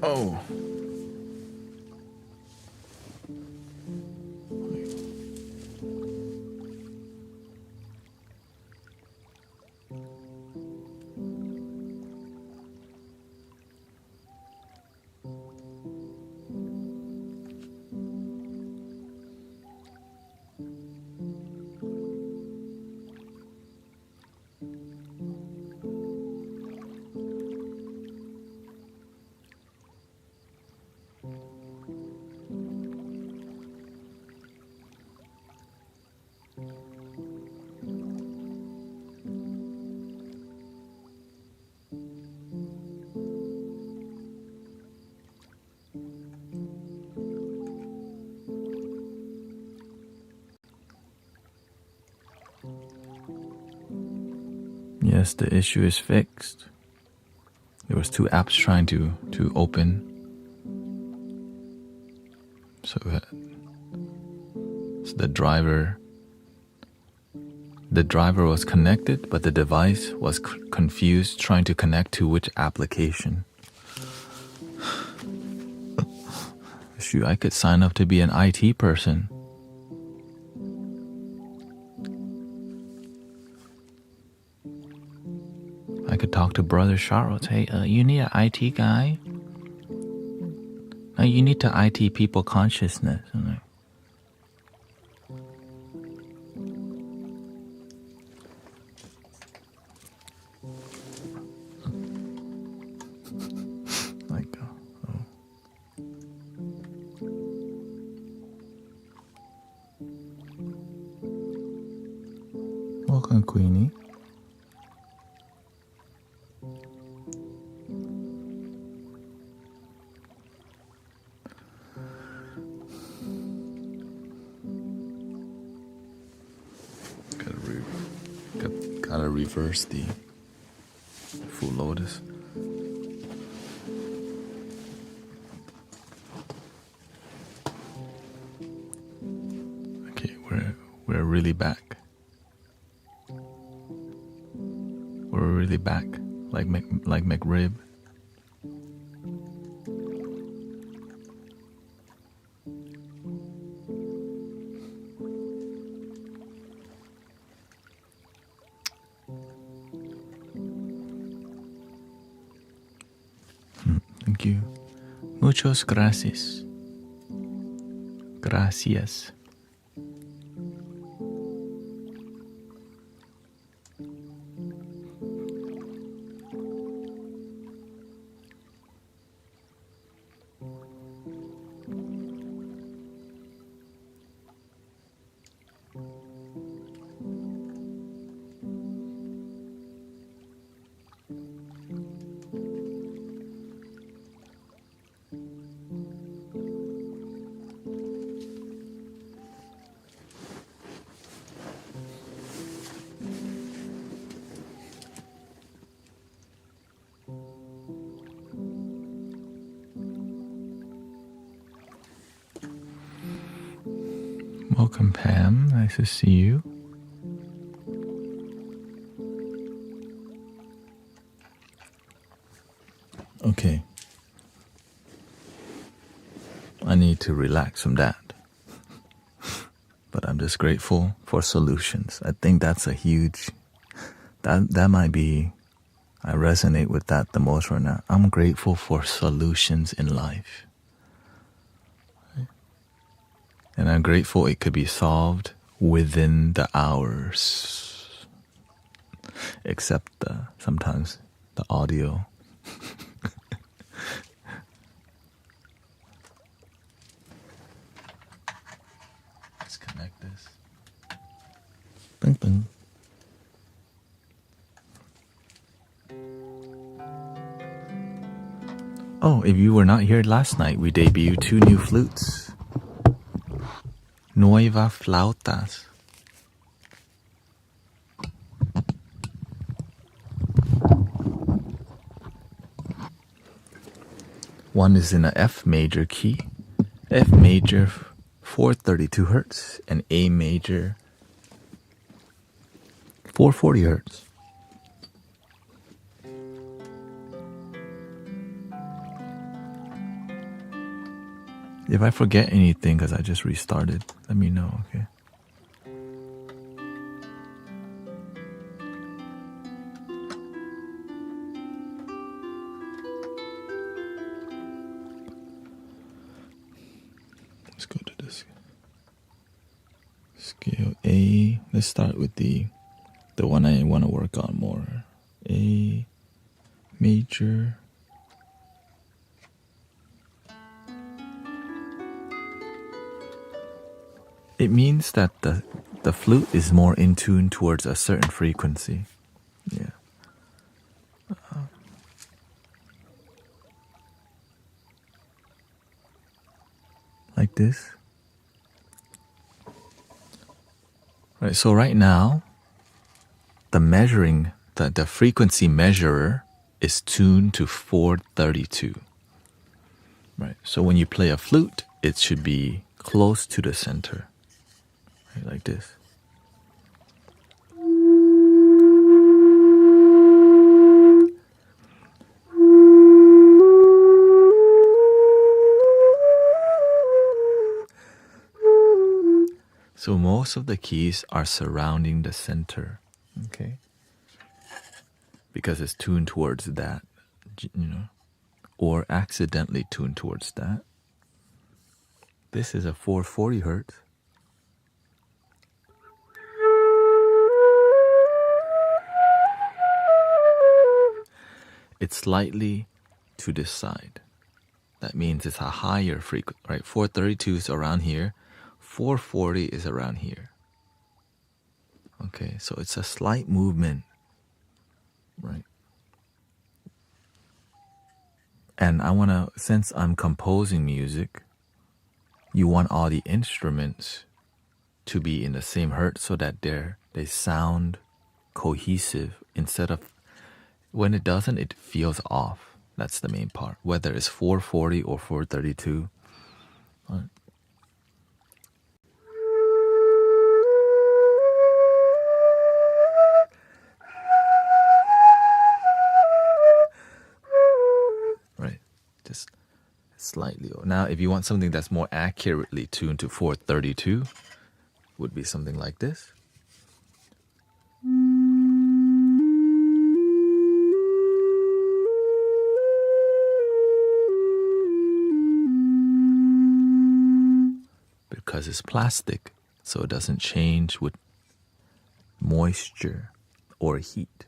Oh. Yes, the issue is fixed. There was 2 apps trying to open. So the driver was connected, but the device was confused trying to connect to which application. Shoot, I could sign up to be an IT person. I could talk to Brother Charles. Hey, you need an IT guy? No, you need to IT people consciousness. I'm like, welcome, Queenie. Gotta reverse the full lotus. Okay, we're really back. We're really back, like McRib. Thank you. Muchos gracias. Gracias. Welcome, Pam. Nice to see you. Okay. I need to relax from that. But I'm just grateful for solutions. I think that's a huge... That might be... I resonate with that the most right now. I'm grateful for solutions in life. And I'm grateful it could be solved within the hours. Except sometimes the audio. Let's connect this. Bing, bing. Oh, if you were not here last night, we debuted 2 new flutes. Nueva flautas. One is in a F major key, F major 432 hertz, and A major 440 hertz. If I forget anything, because I just restarted, let me know, okay? Let's go to this scale A. Let's start with the one I want to work on more. A major. It means that the flute is more in tune towards a certain frequency. Yeah. Like this. Right, so right now, the measuring, the frequency measurer is tuned to 432. Right, so when you play a flute, it should be close to the center. Right, like this. So most of the keys are surrounding the center, okay? Because it's tuned towards that, you know, or accidentally tuned towards that. This is a 440 hertz. It's slightly to this side. That means it's a higher frequency, right? 432 is around here. 440 is around here. Okay, so it's a slight movement, right? And I want to, since I'm composing music, you want all the instruments to be in the same hertz so that they sound cohesive instead of, when it doesn't, it feels off. That's the main part, whether it's 440 or 432. Right. Right, just slightly. Now, if you want something that's more accurately tuned to 432, would be something like this. Because it's plastic, so it doesn't change with moisture or heat.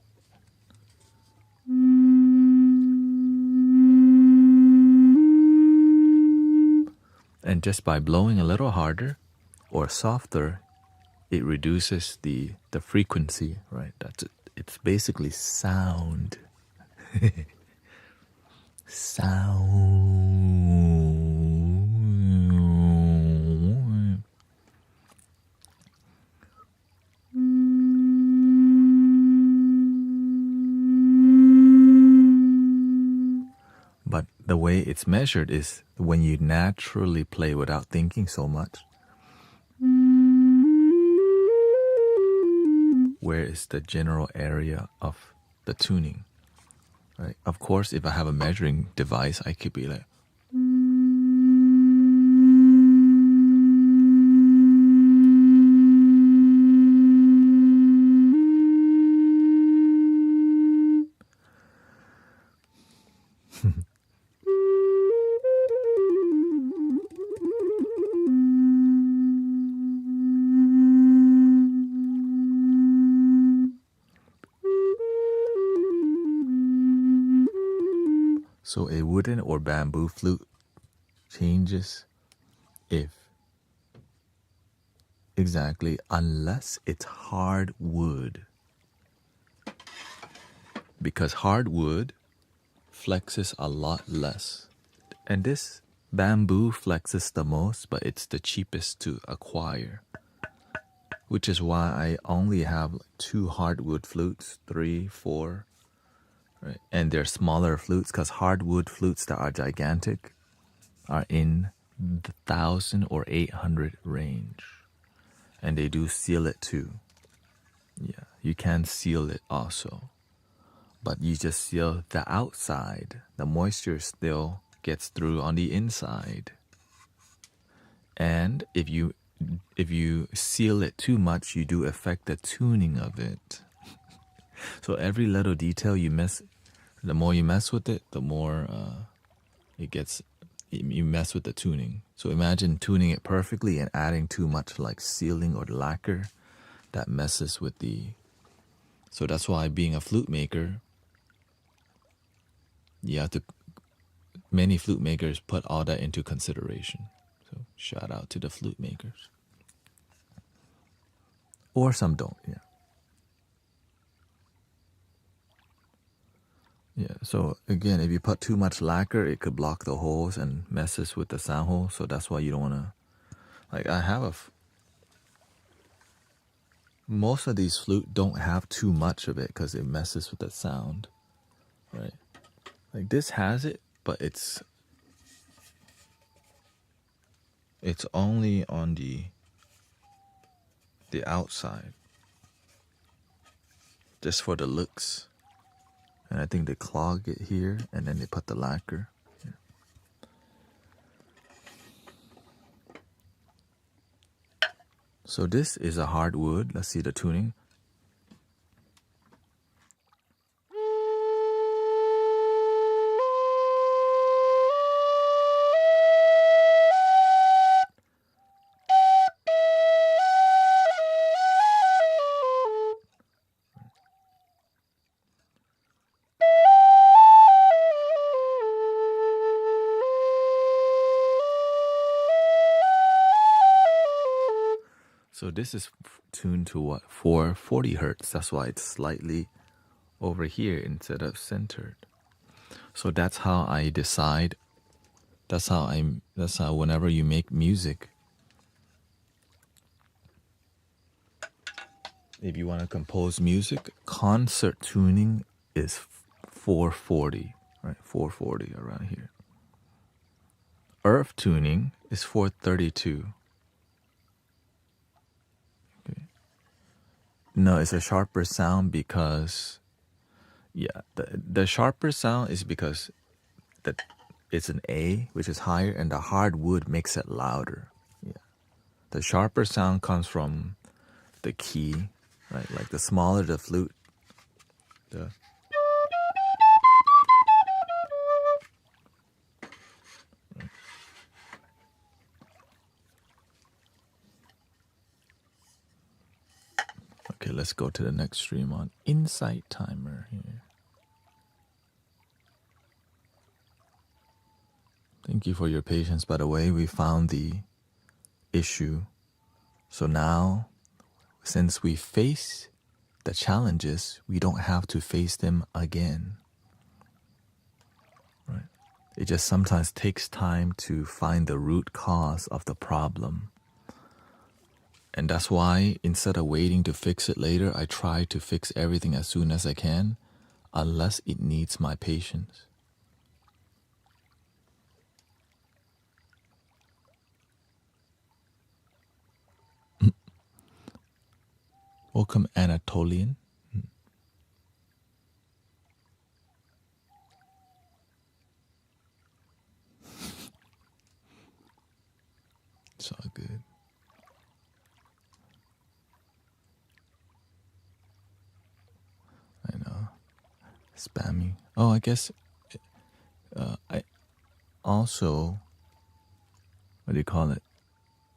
And just by blowing a little harder or softer, it reduces the frequency, right? That's it. It's basically sound. Sound. But the way it's measured is when you naturally play without thinking so much. Where is the general area of the tuning? Right? Of course, if I have a measuring device, I could be like, so a wooden or bamboo flute changes if, exactly, unless it's hardwood. Because hardwood flexes a lot less. And this bamboo flexes the most, but it's the cheapest to acquire. Which is why I only have 2 hardwood flutes, 3, 4. Right? And they're smaller flutes because hardwood flutes that are gigantic are in the 1,000 or 800 range. And they do seal it too. Yeah, you can seal it also. But you just seal the outside. The moisture still gets through on the inside. And if you seal it too much, you do affect the tuning of it. So every little detail you mess, the more you mess with it, the more it gets, you mess with the tuning. So imagine tuning it perfectly and adding too much like sealing or lacquer, that messes with the. So that's why being a flute maker, you have to, many flute makers put all that into consideration. So shout out to the flute makers. Or some don't, yeah. Yeah, so again, if you put too much lacquer, it could block the holes and messes with the sound hole. So that's why you don't want to, like I have most of these flute don't have too much of it because it messes with the sound, right? Like this has it, but it's only on the outside, just for the looks. And I think they clog it here, and then they put the lacquer. Yeah. So this is a hardwood. Let's see the tuning. So this is tuned to what? 440 hertz. That's why it's slightly over here instead of centered. So that's how I decide. That's how whenever you make music, if you want to compose music, concert tuning is 440, right? 440 around here. Earth tuning is 432. Okay. No, it's a sharper sound because, yeah, the sharper sound is because it's an A, which is higher, and the hardwood makes it louder. Yeah, the sharper sound comes from the key, right? Like the smaller the flute, the Okay, let's go to the next stream on Insight Timer here. Thank you for your patience. By the way, we found the issue. So now, since we face the challenges, we don't have to face them again. Right? It just sometimes takes time to find the root cause of the problem. And that's why instead of waiting to fix it later, I try to fix everything as soon as I can, unless it needs my patience. Welcome, Anatolian. It's all good. I know. Spammy. Oh, I guess I also, what do you call it?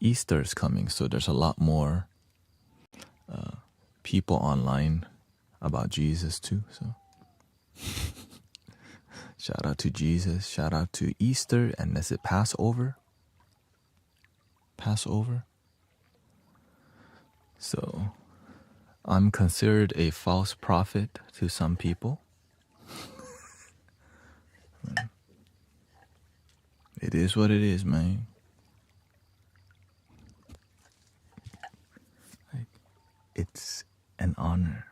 Easter's coming, so there's a lot more people online about Jesus too. So shout out to Jesus. Shout out to Easter, and is it Passover? Passover. So I'm considered a false prophet to some people. It is what it is, man. Like, it's an honor.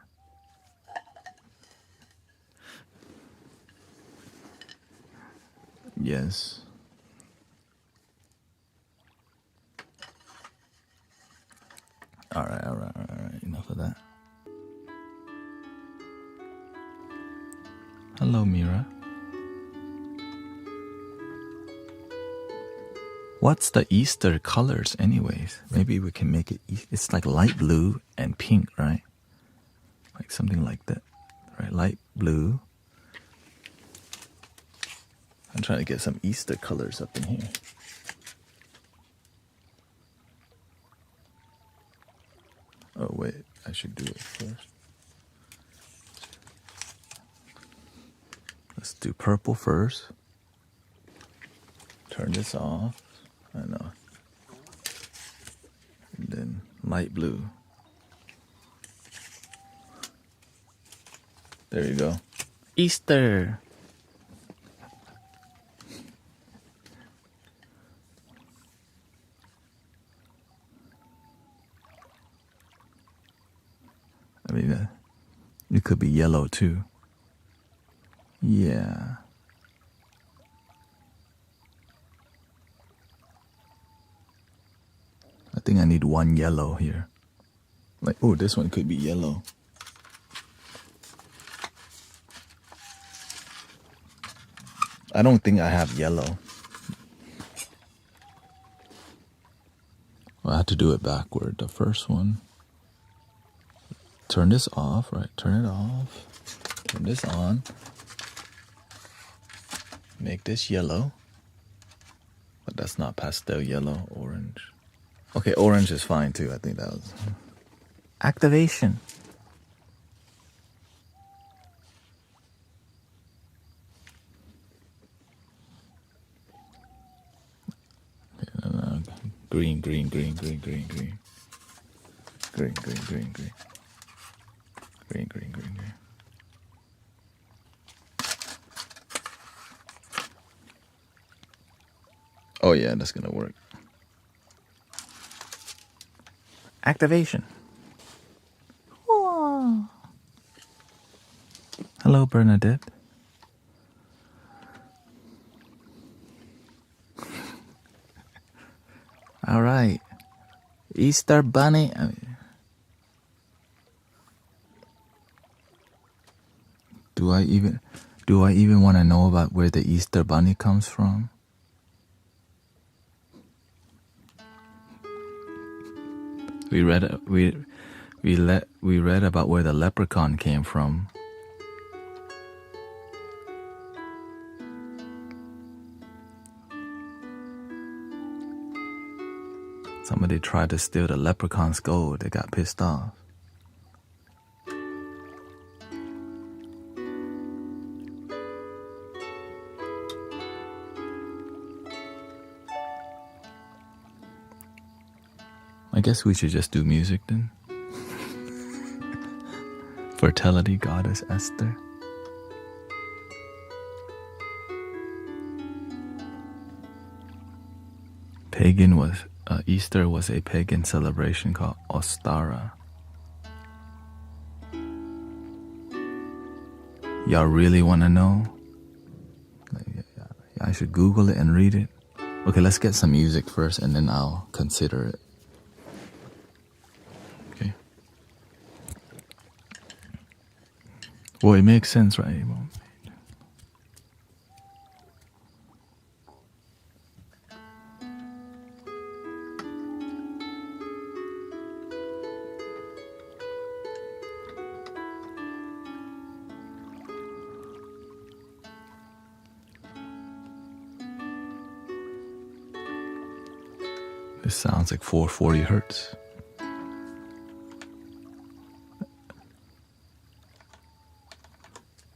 Yes. All right. Enough of that. Hello, Mira. What's the Easter colors anyways? Maybe we can make it, it's like light blue and pink, right? Like something like that, right? Light blue. I'm trying to get some Easter colors up in here. Oh wait, I should do it first. Let's do purple first. Turn this off. I know. And then light blue. There you go. Easter. I mean, it could be yellow too. Yeah. I think I need one yellow here. Like, oh, this one could be yellow. I don't think I have yellow. Well, I have to do it backward. The first one. Turn this off, right? Turn it off. Turn this on. Make this yellow. But that's not pastel yellow, orange. Okay, orange is fine too. I think that was... Activation. Okay, no. Green, green, green, green, green, green. Green, green, green, green. Green, green, green, green. Oh yeah, that's gonna work. Activation. Whoa. Hello, Bernadette. All right, Easter Bunny. Do I even want to know about where the Easter Bunny comes from? We read about where the leprechaun came from. Somebody tried to steal the leprechaun's gold. They got pissed off. I guess we should just do music then. Fertility goddess Esther. Easter was a pagan celebration called Ostara. Y'all really want to know? I should Google it and read it. Okay, let's get some music first and then I'll consider it. Okay. Well, it makes sense, right? This sounds like 440 hertz.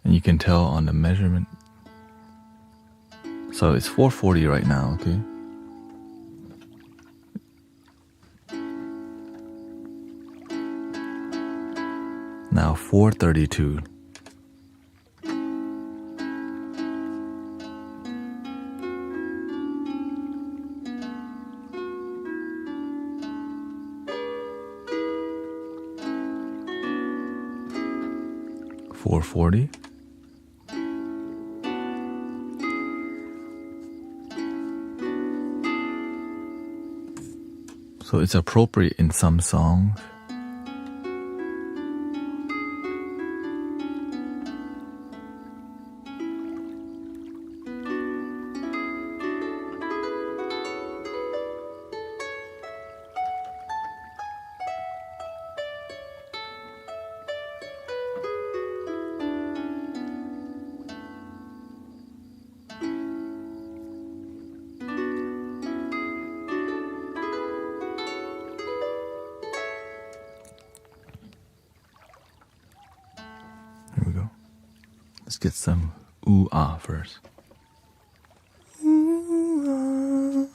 And you can tell on the measurement. So it's 440 right now, okay? Now 432. .440. So it's appropriate in some songs. Let's get some ooh-ah first. Ooh-ah.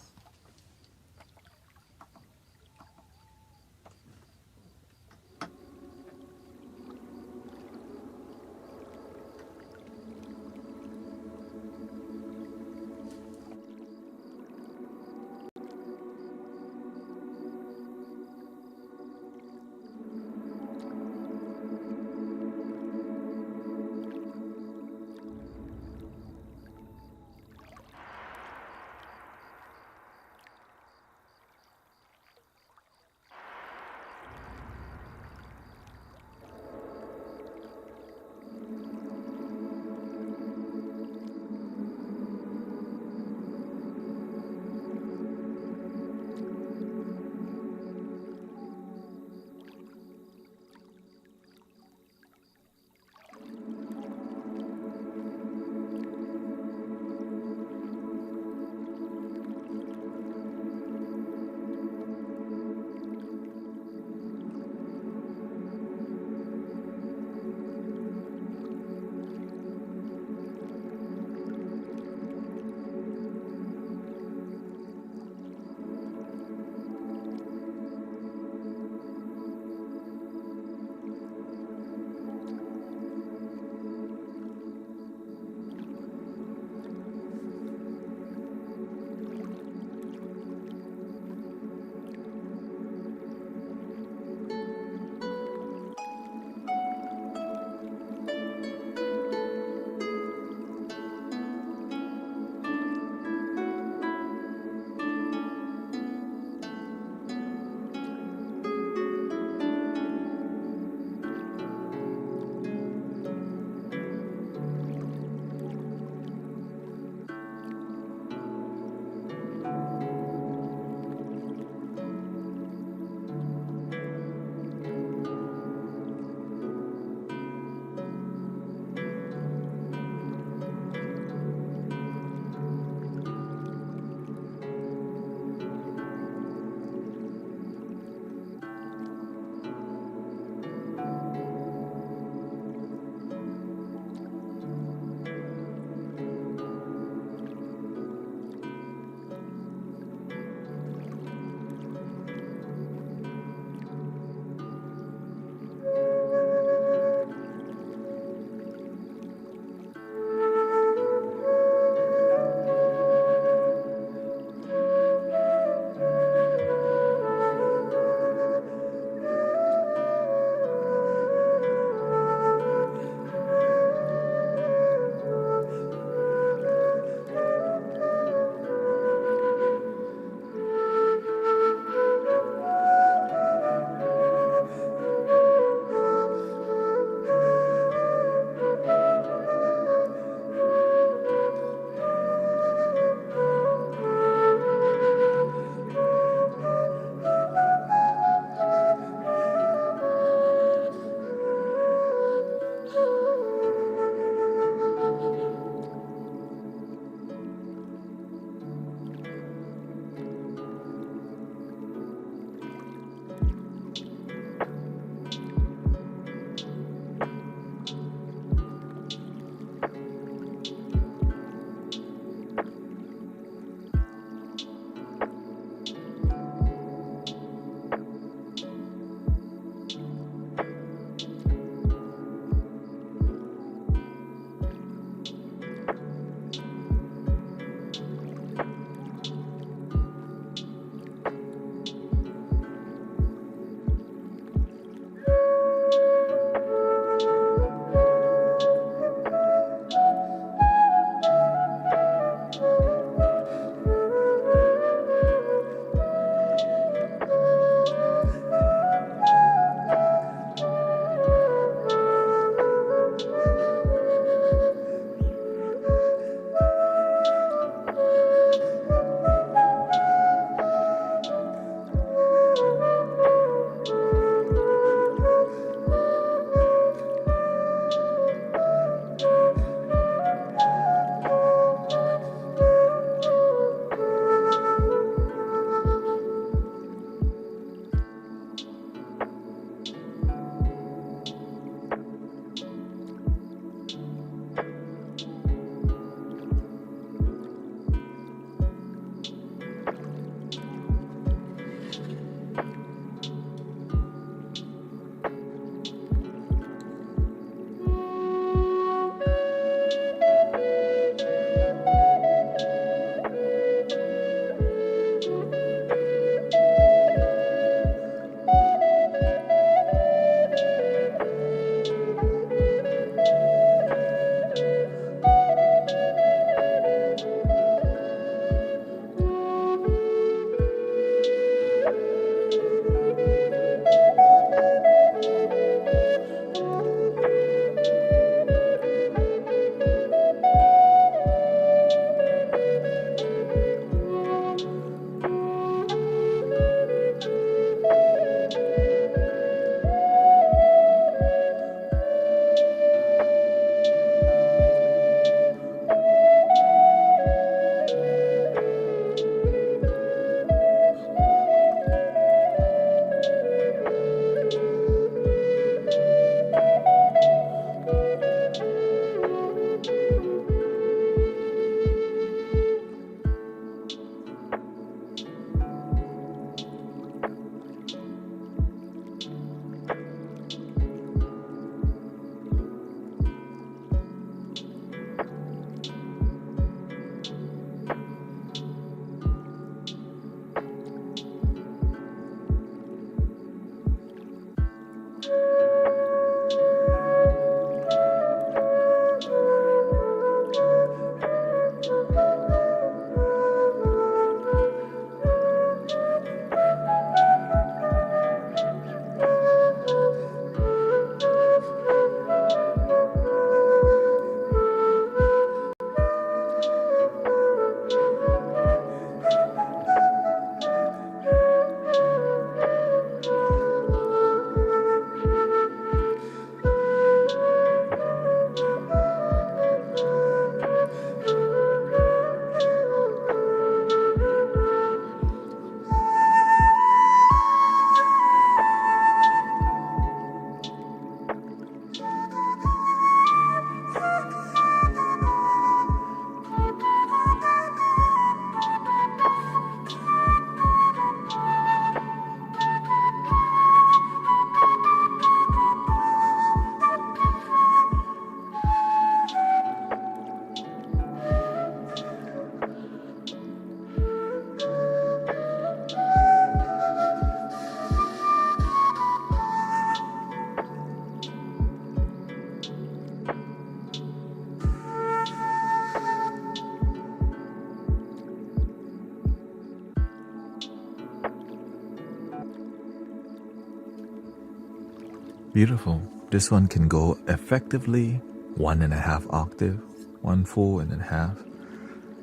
Beautiful. This one can go effectively 1.5 octave, 1 full and then half.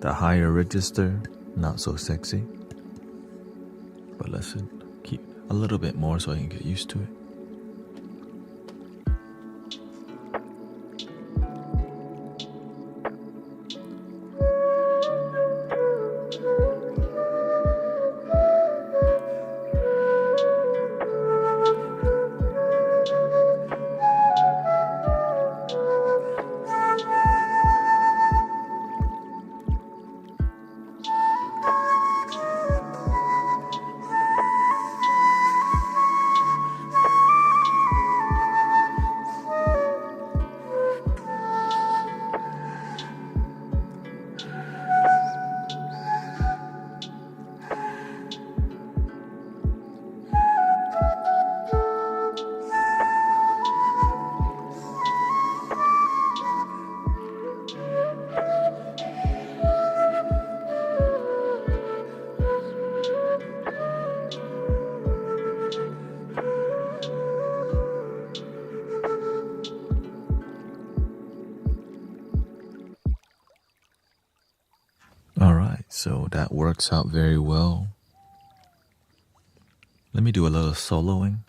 The higher register, not so sexy. But let's keep a little bit more so I can get used to it. Alright, so that works out very well. Let me do a little soloing.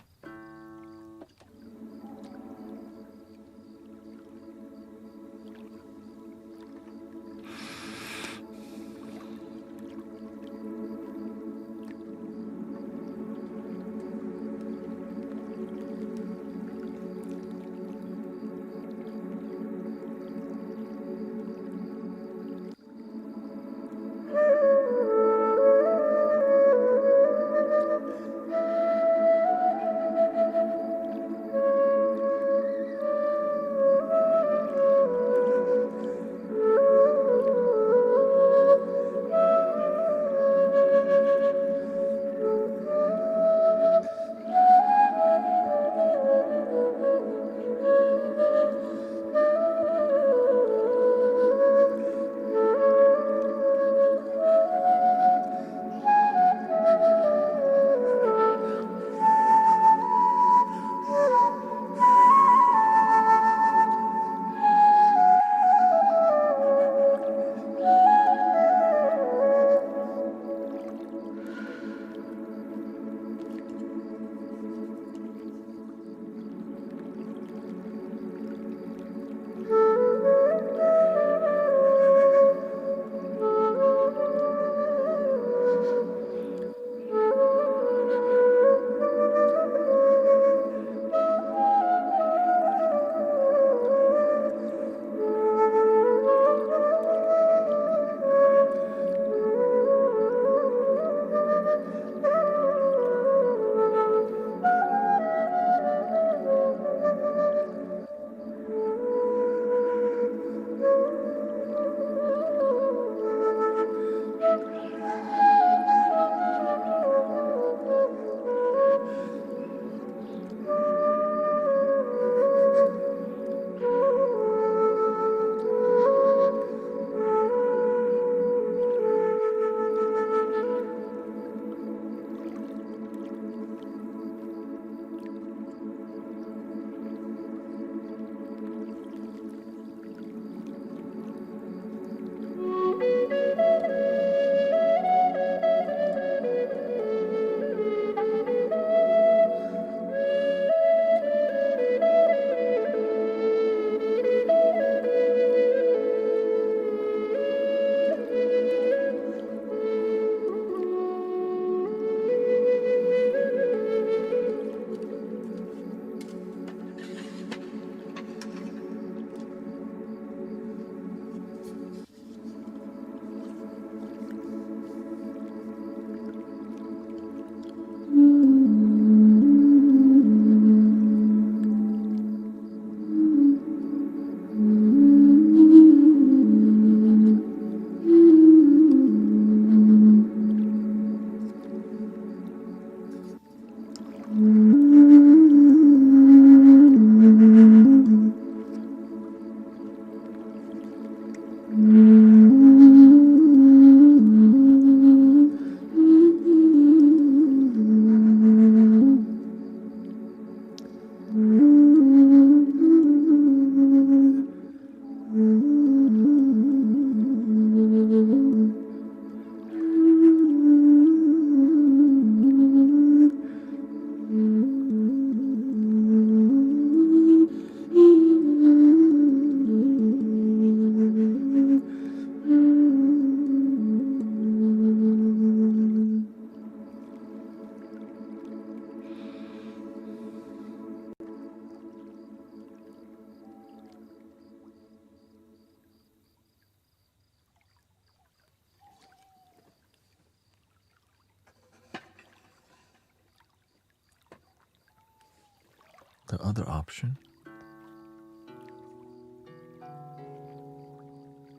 other option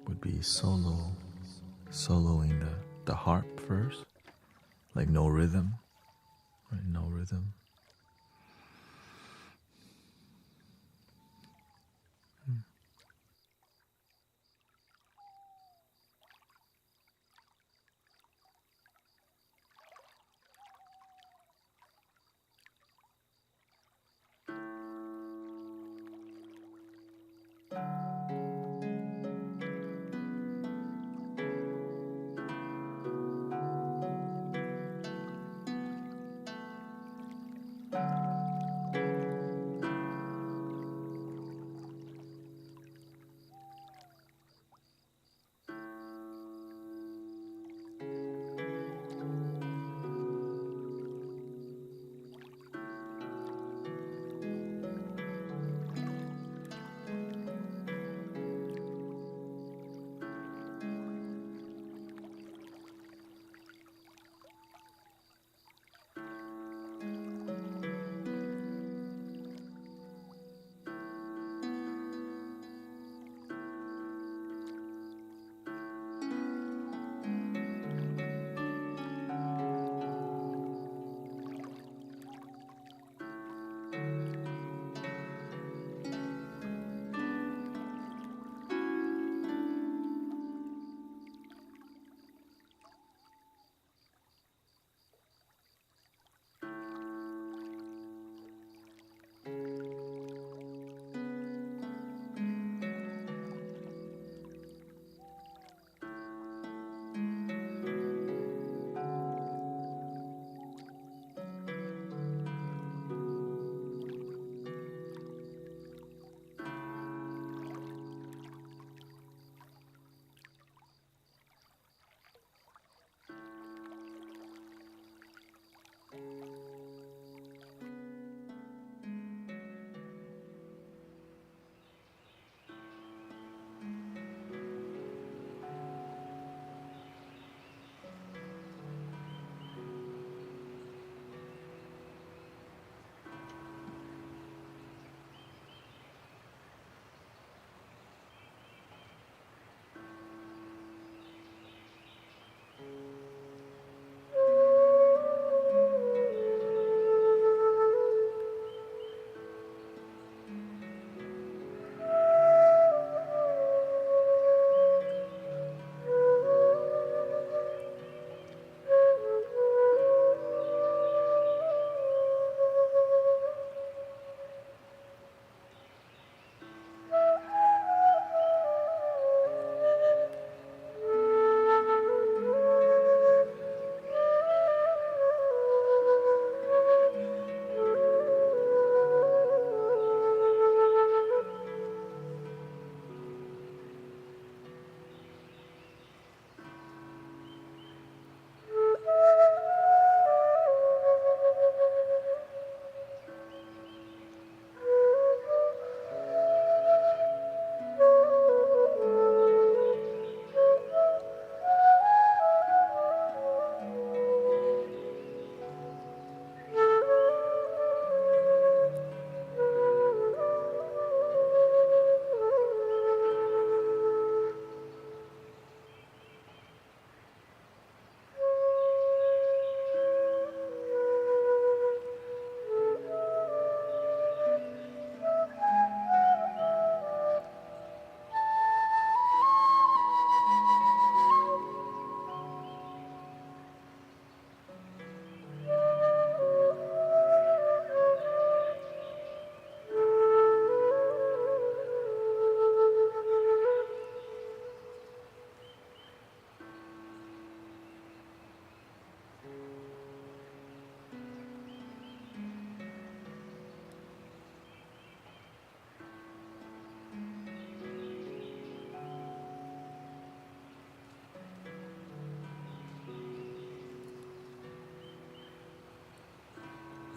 would be soloing the harp first, like no rhythm, right? No rhythm.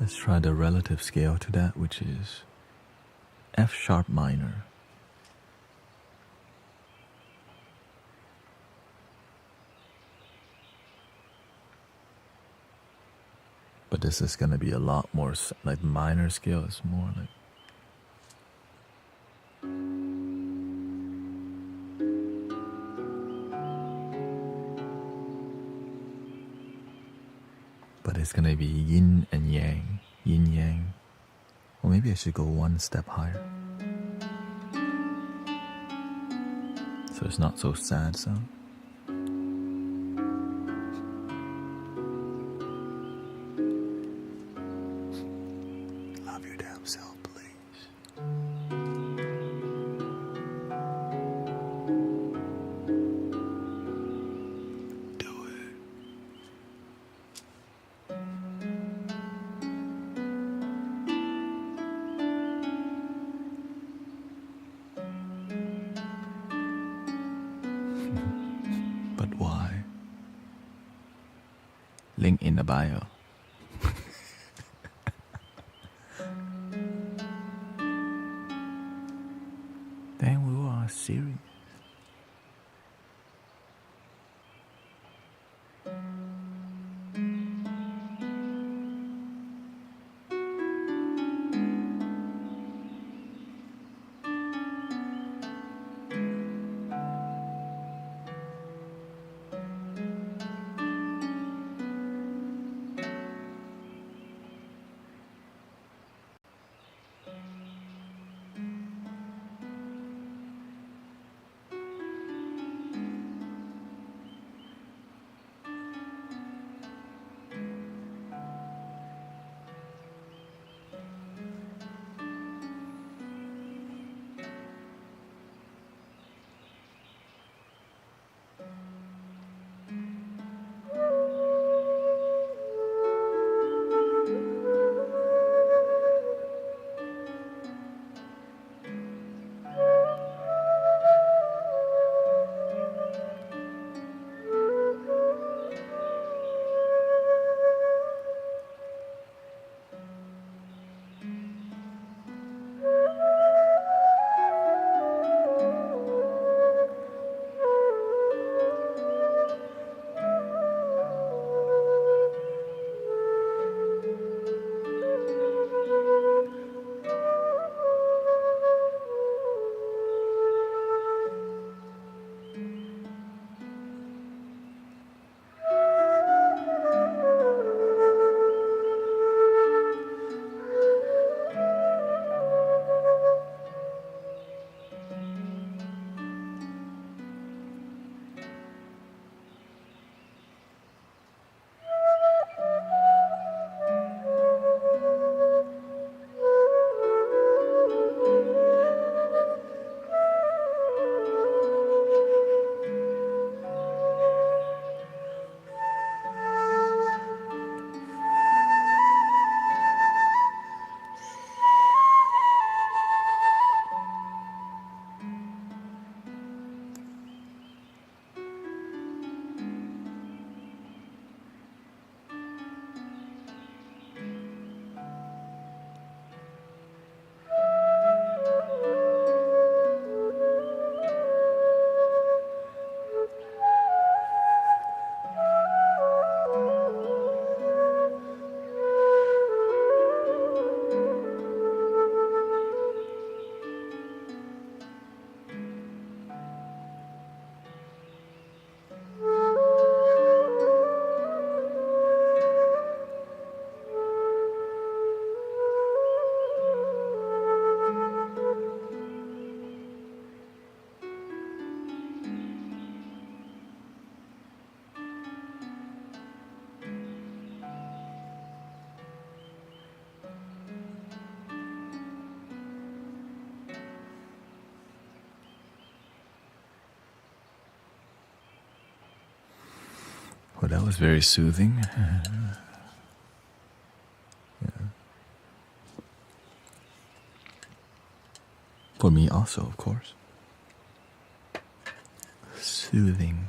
Let's try the relative scale to that, which is F sharp minor. But this is going to be a lot more, like minor scale is more like but it's gonna be yin and yang, yin yang. Or maybe I should go one step higher, so it's not so sad sound. Love your damn self, please. Do it. But why? Link in the bio. Then we are serious. Well, that was very soothing. Yeah. For me also, of course. Soothing.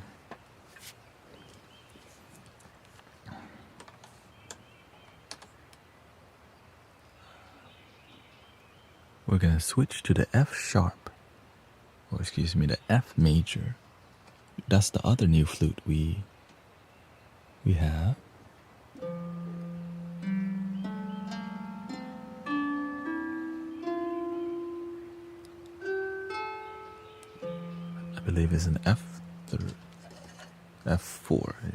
We're gonna switch to the F sharp, or excuse me, the F major. That's the other new flute we have. I believe it's an F4.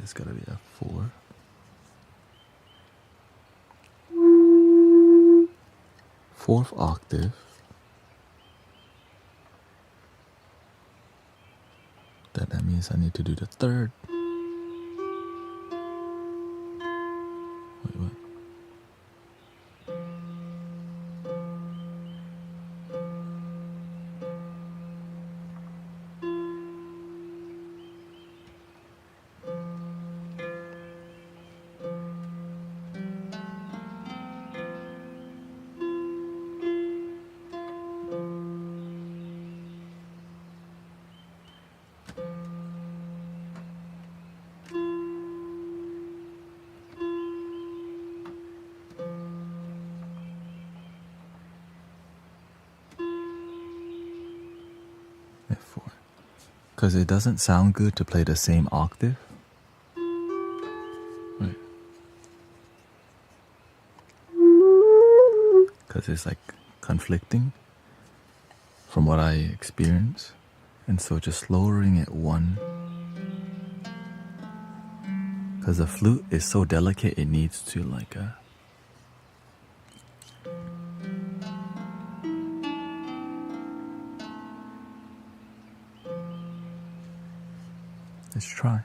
It's gotta be F4. fourth octave. That means I need to do the third. Wait, what? F4. Because it doesn't sound good to play the same octave. Right. Because it's like conflicting from what I experience. And so just lowering it one. Because the flute is so delicate, it needs to like a... Let's try.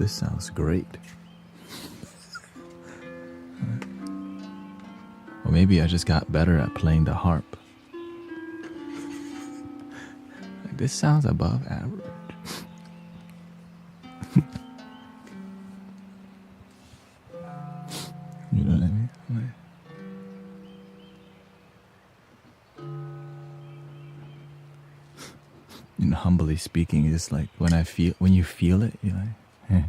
this sounds great. Or maybe I just got better at playing the harp. Like, this sounds above average. You know what I mean? And humbly speaking, it's like when you feel it, you're like, eh.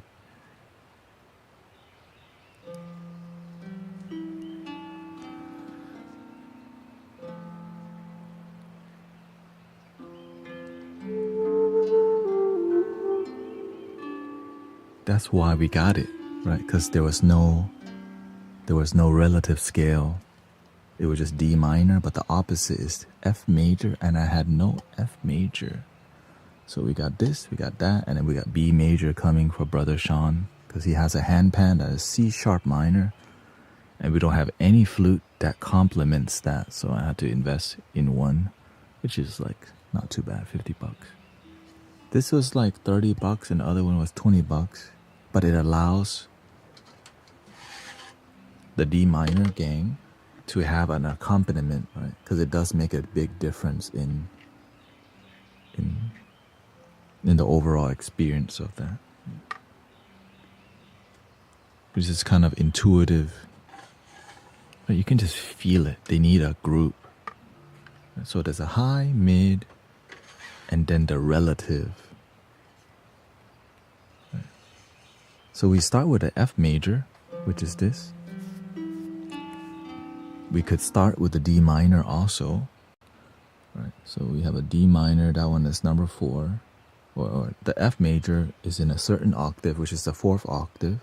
That's why we got it, right? Because there was no relative scale. It was just D minor, but the opposite is F major, and I had no F major. So we got this, we got that, and then we got B major coming for Brother Sean, because he has a handpan that is C sharp minor, and we don't have any flute that complements that, so I had to invest in one, which is like not too bad, $50. This was like $30, and the other one was $20, but it allows the D minor gang to have an accompaniment, right? Because it does make a big difference in the overall experience of that, which is kind of intuitive. But you can just feel it. They need a group. So there's a high, mid, and then the relative. So we start with the F major, which is this. We could start with the D minor also. Right. So we have a D minor, that one is number 4. Or the F major is in a certain octave, which is the 4th octave.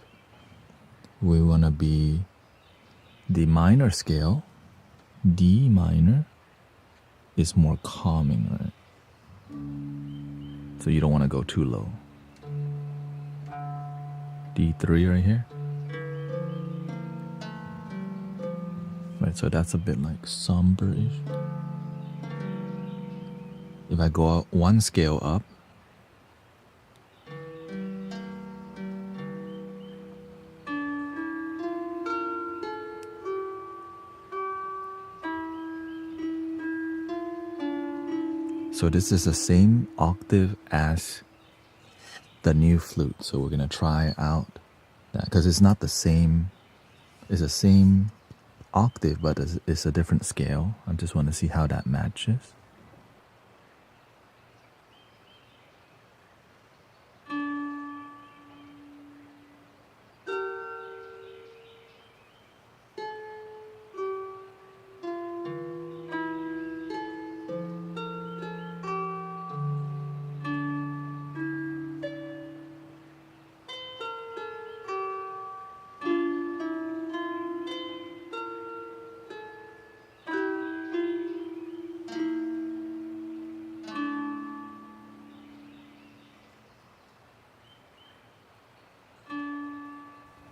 We want to be the minor scale. D minor is more calming, right? So you don't want to go too low. D3 right here. Right, so that's a bit like somber-ish. If I go out one scale up, so this is the same octave as the new flute. So we're gonna try out that, because it's not the same. It's the same octave, but it's a different scale. I just want to see how that matches.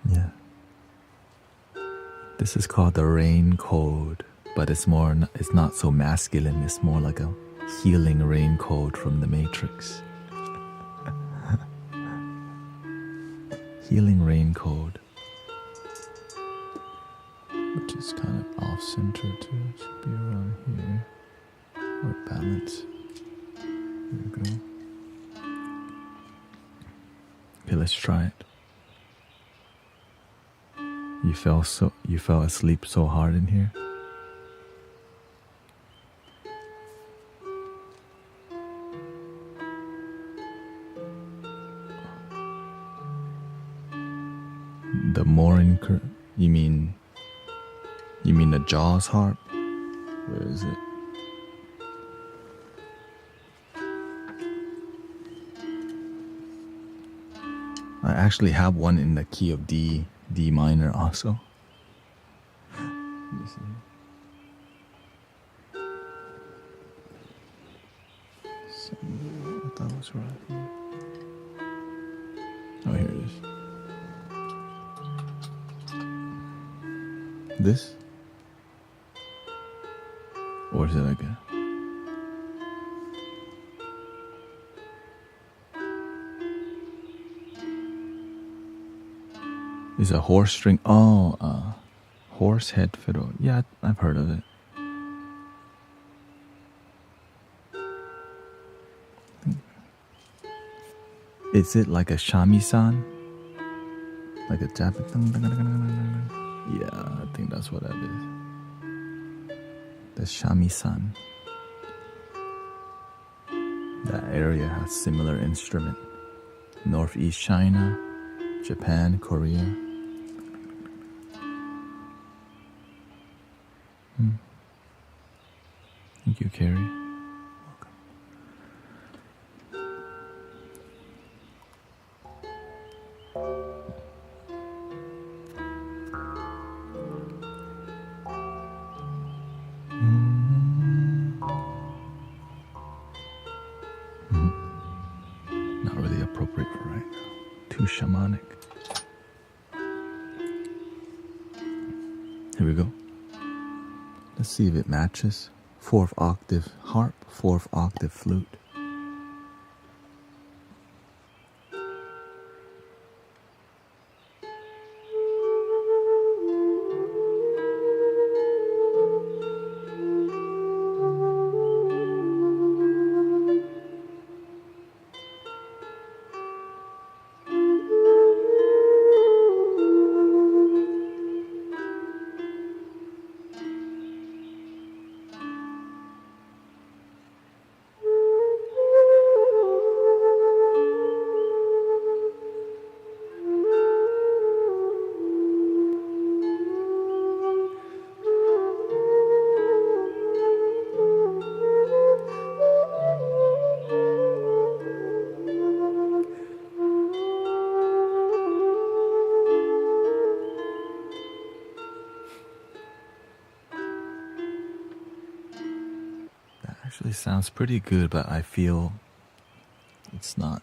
Yeah. This is called the rain code, but it's not so masculine. It's more like a healing rain code from the Matrix. Healing rain code, which is kind of off center too. It should be around here, or balance. There we go. Okay, let's try it. You fell asleep so hard in here. The Morin you mean the Jaws harp? Where is it? I actually have one in the key of D minor also. Let me see. I thought it was right here. Oh, here it is. This? Or is it like a... Is a horse string. Oh, horse head fiddle. Yeah, I've heard of it. Is it like a shamisen? Like a Japanese? Yeah, I think that's what that is. The shamisen. That area has similar instrument. Northeast China, Japan, Korea. Thank you, Carrie. Not really appropriate for right now. Too shamanic. Here we go. Let's see if it matches. 4th octave harp, 4th octave flute. That actually sounds pretty good, but I feel it's not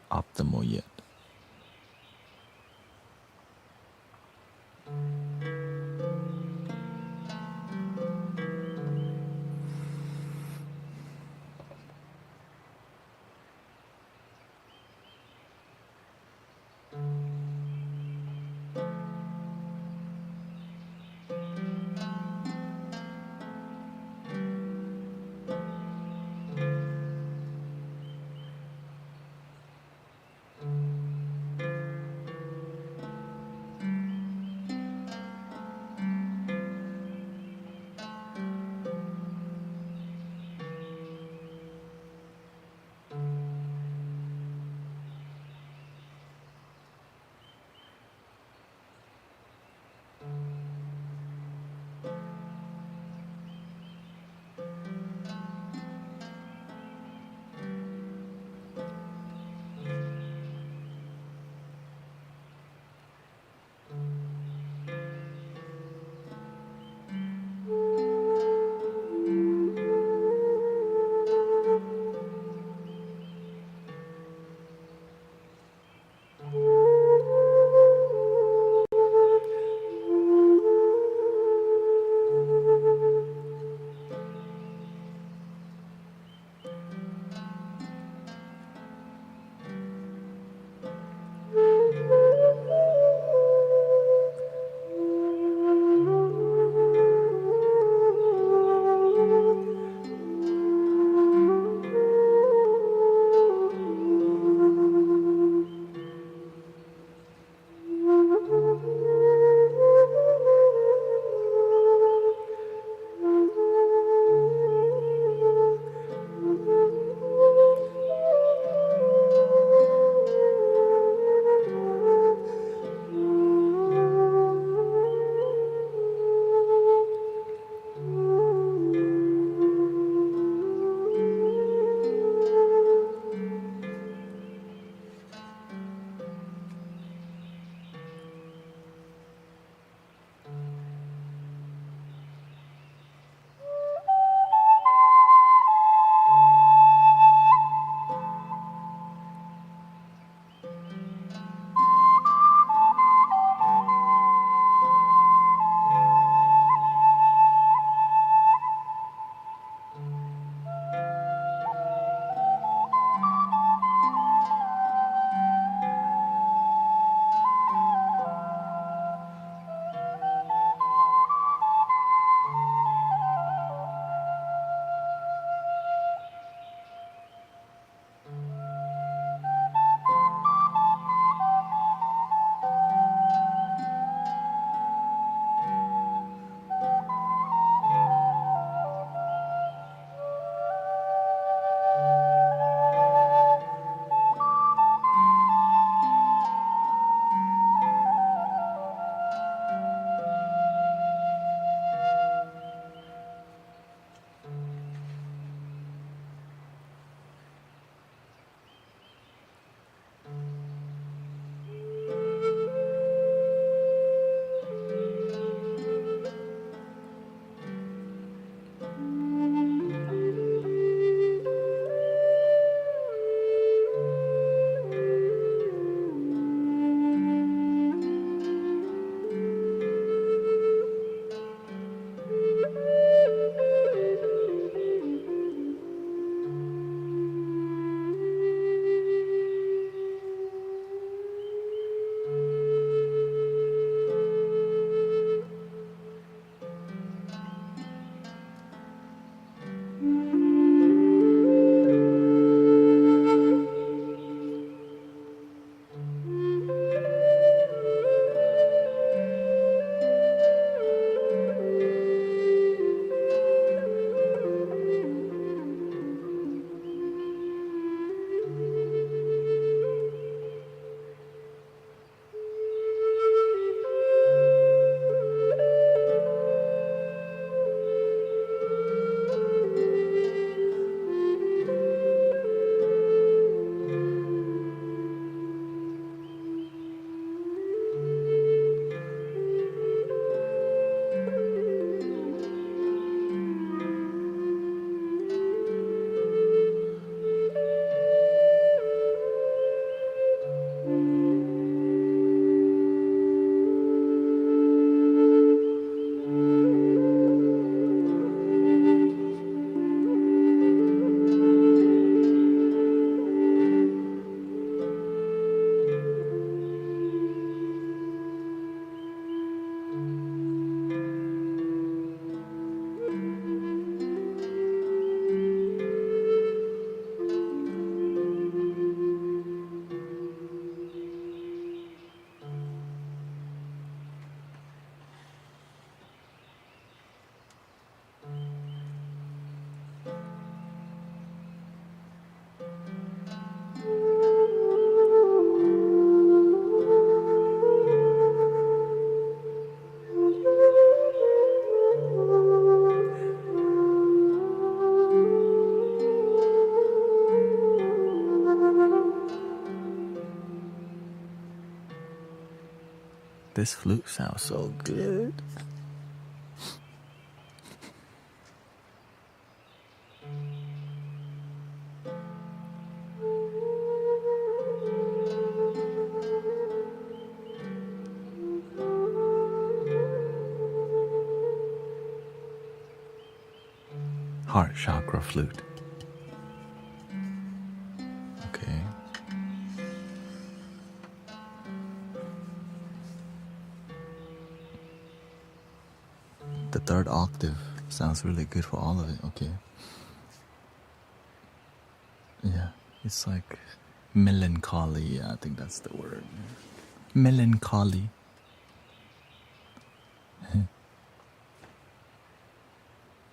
optimal yet. this flute sounds so good. Heart chakra flute. Okay. The third octave sounds really good for all of it. Okay. Yeah, it's like melancholy. Yeah, I think that's the word. Melancholy.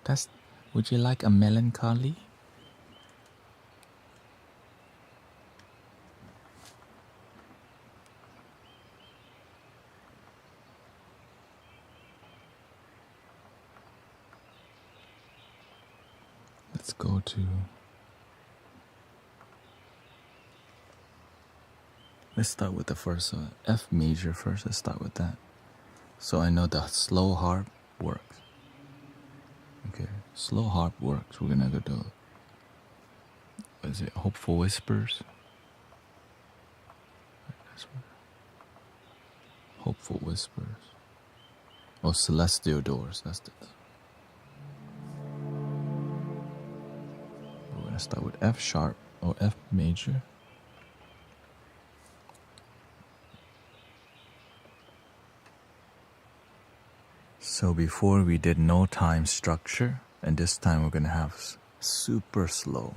That's. Would you like a melancholy? Let's go to. Let's start with the first F major first. Let's start with that. So I know the slow harp works. Okay, slow harp works. We're gonna go to. What is it? Hopeful Whispers. Hopeful Whispers. Oh, Celestial Doors. That's the. We're gonna start with F sharp or F major. So before we did no time structure, and this time we're gonna have super slow.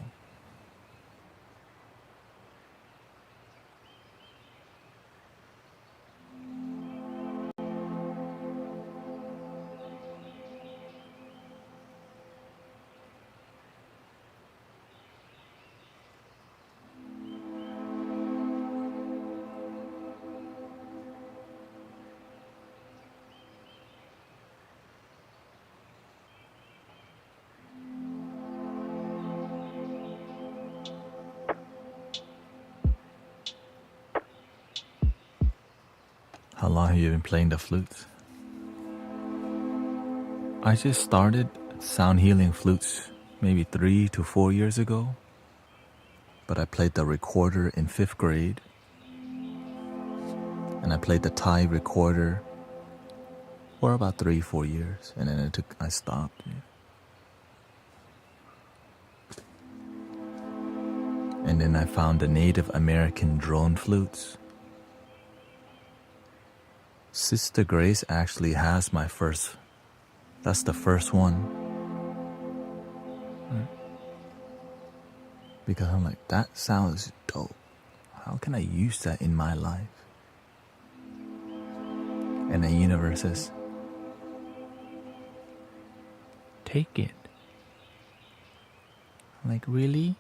How long have you been playing the flutes? I just started sound healing flutes maybe 3 to 4 years ago, but I played the recorder in 5th grade, and I played the Thai recorder for about 3-4 years, and then I stopped. Yeah. And then I found the Native American drone flutes. Sister Grace actually has my first. That's the first one. Right. Because I'm like, that sounds dope. How can I use that in my life? And the universe says, take it. I'm like, really?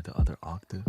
try the other octave.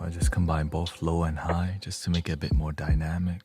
I just combine both low and high just to make it a bit more dynamic.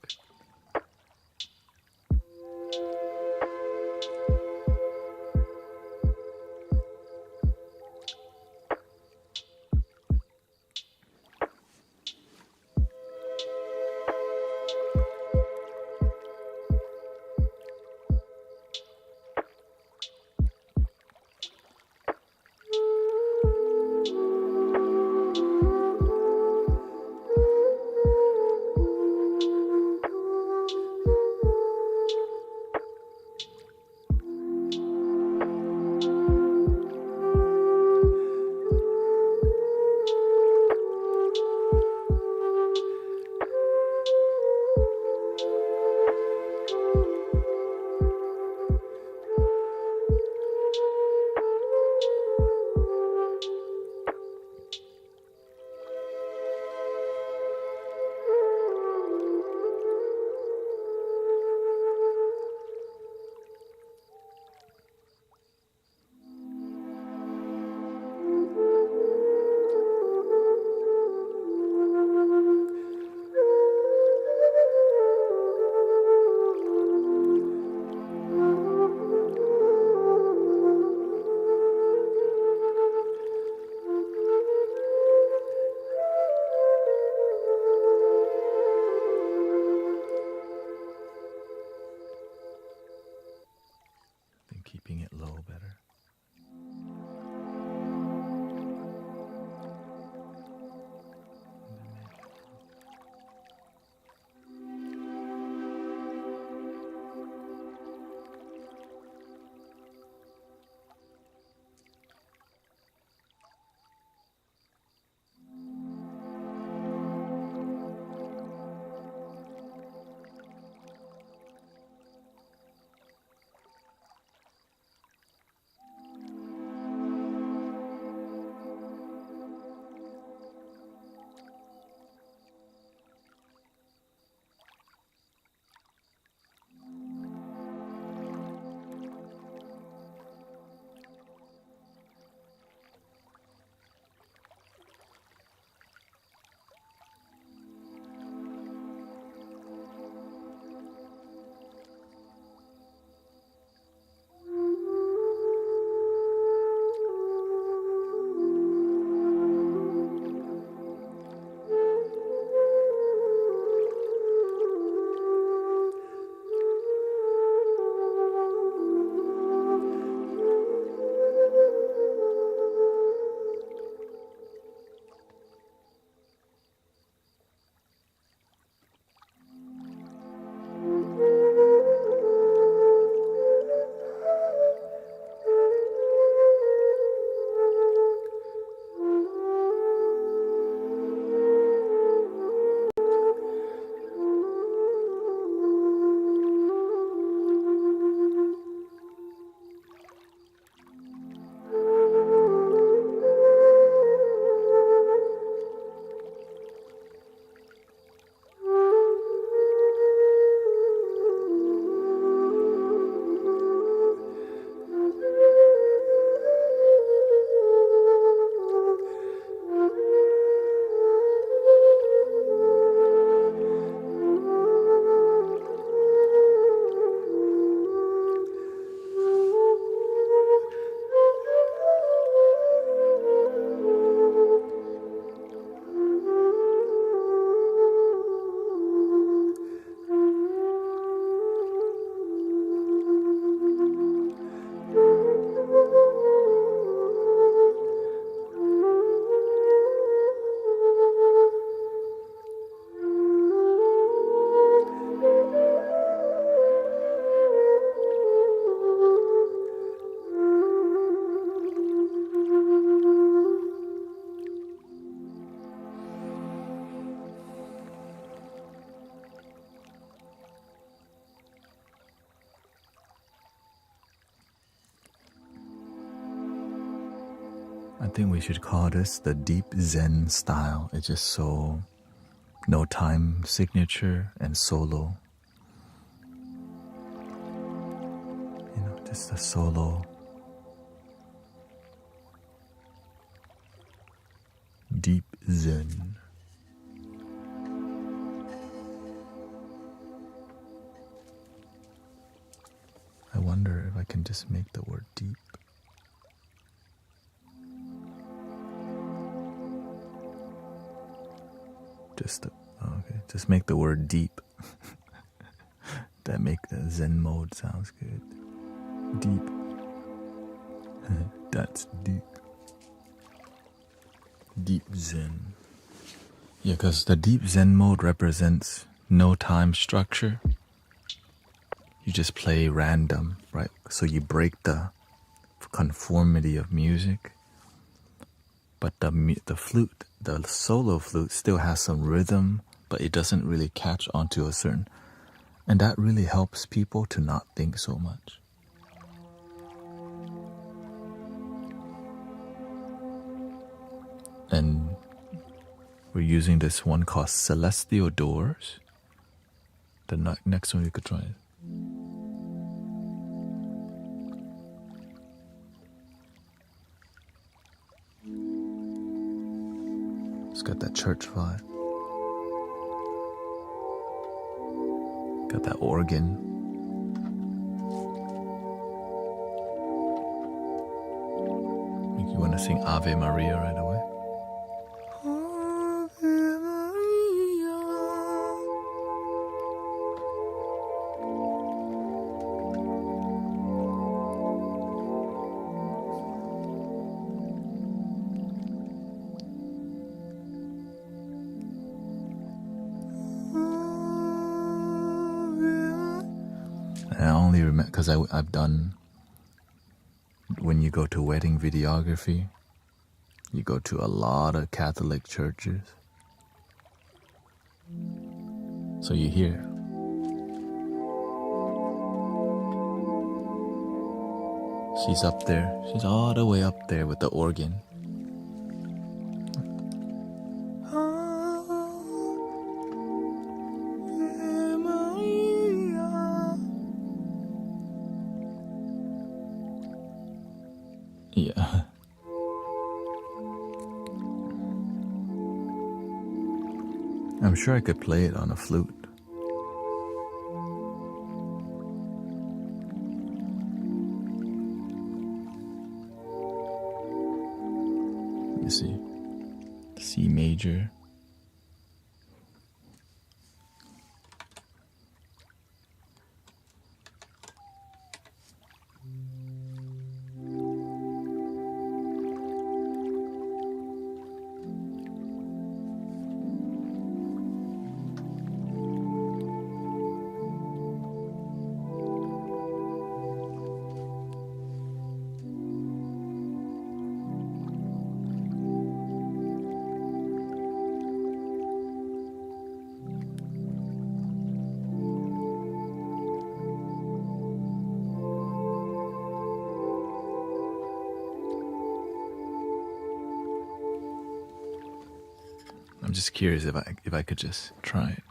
I think we should call this the deep Zen style. It's just so no time signature and solo. You know, just a solo. Deep Zen. I wonder if I can just make the word deep. Just make the word deep. That make the Zen mode sounds good. Deep. That's deep. Deep Zen. Yeah, because the deep Zen mode represents no time structure. You just play random, right? So you break the conformity of music. But the flute, the solo flute, still has some rhythm, but it doesn't really catch onto a certain. And that really helps people to not think so much. And we're using this one called Celestial Doors. The next one we could try. It's got that church vibe. Got that organ. Make you want to sing Ave Maria right away. Ave Maria. And I only remember because I've done, when you go to wedding videography, you go to a lot of Catholic churches. So you hear. She's up there. She's all the way up there with the organ. Yeah. I'm sure I could play it on a flute. Let me see. C major. I'm just curious if I could just try it.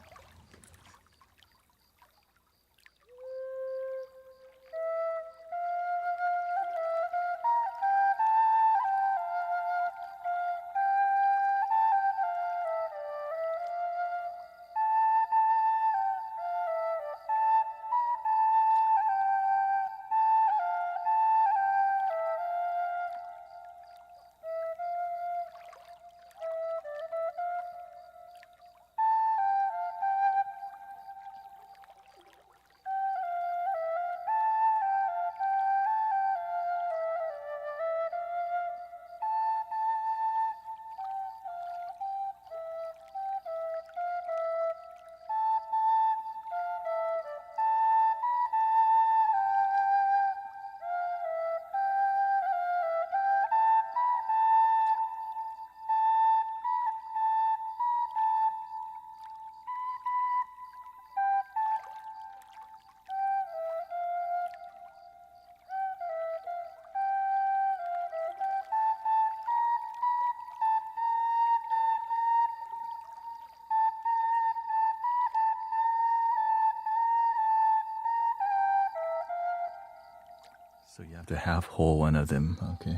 So you have to half hold one of them, okay?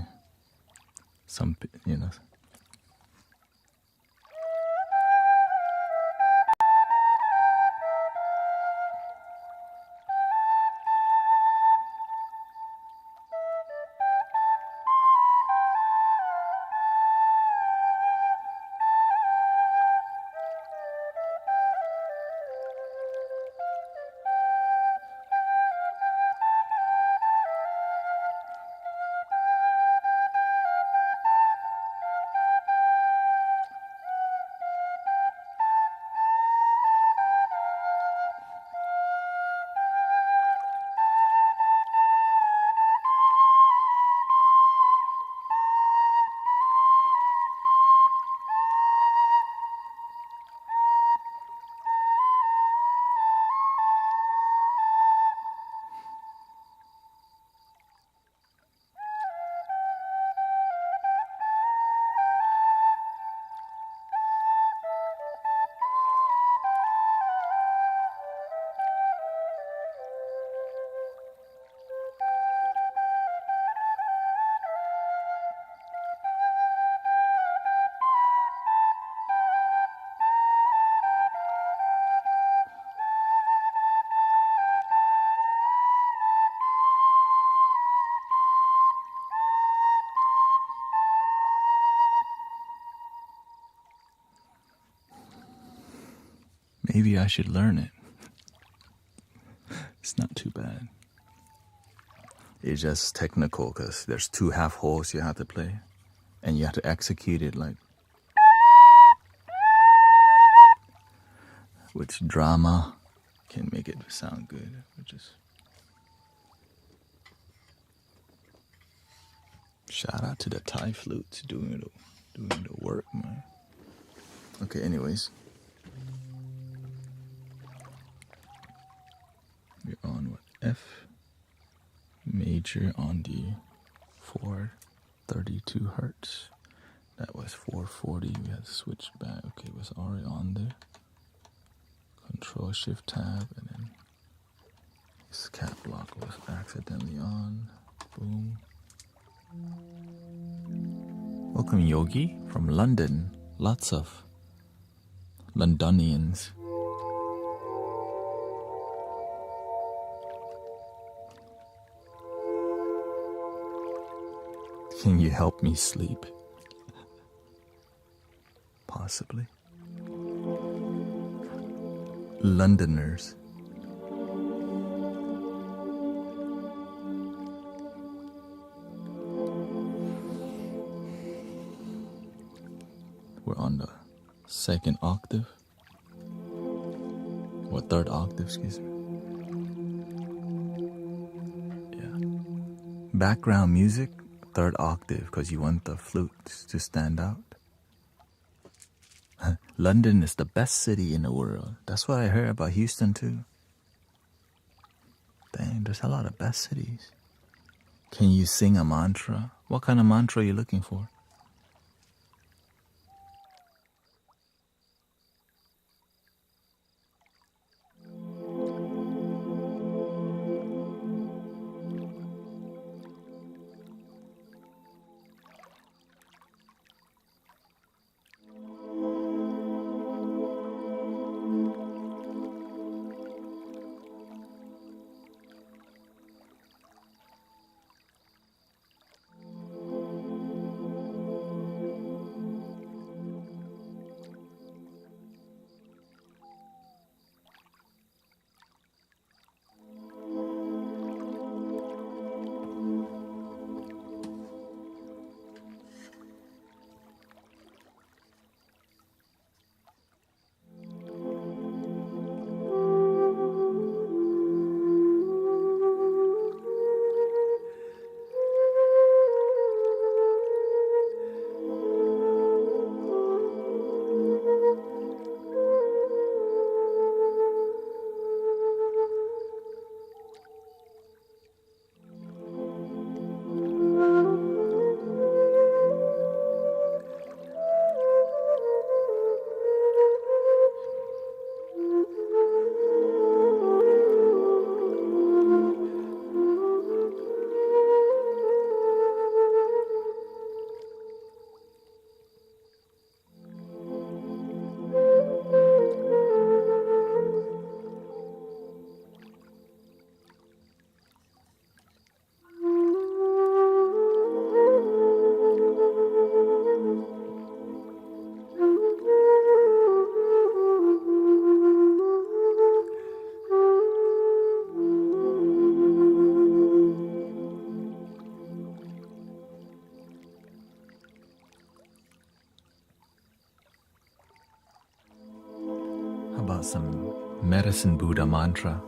Some, you know. Maybe I should learn it. It's not too bad. It's just technical because there's 2 half holes you have to play. And you have to execute it like... which Dharma can make it sound good. Which is... Shout out to the Thai flutes doing the work, man. Okay, anyways. We're on what? F major on the 432 hertz. That was 440. We had to switch back. Okay, it was already on there. Control Shift Tab, and then this cap block was accidentally on. Boom. Welcome, Yogi, from London. Lots of Londonians. Can you help me sleep? Possibly. Londoners. We're on the 2nd octave. Or 3rd octave, excuse me. Yeah. Background music, 3rd octave, because you want the flutes to stand out. London is the best city in the world. That's what I heard about Houston too. Dang, there's a lot of best cities. Can you sing a mantra? What kind of mantra are you looking for? out some medicine Buddha mantra.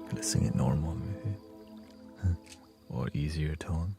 Gonna sing it normal, maybe. Or easier tone.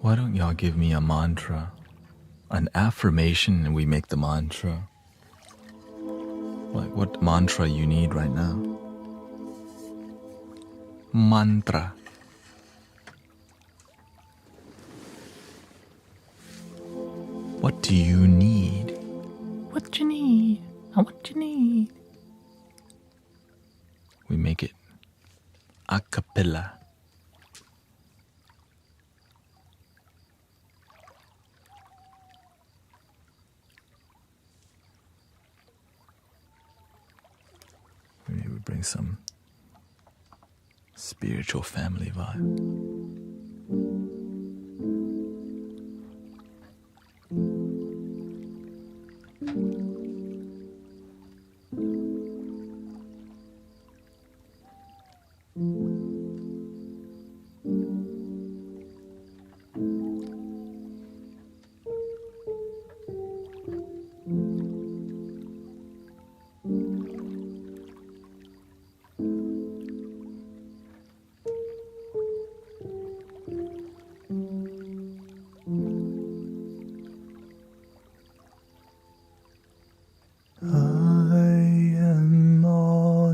Why don't y'all give me a mantra, an affirmation, and we make the mantra? Like what mantra you need right now? Mantra. What do you need? What you need? What you need? We make it a cappella. Maybe we bring some spiritual family vibe.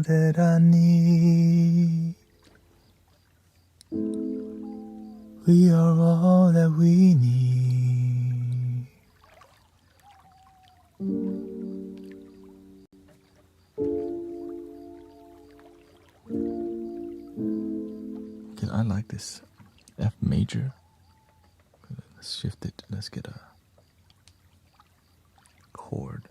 That I need. We are all that we need. Okay, I like this F major. Let's shift it. Let's get a chord.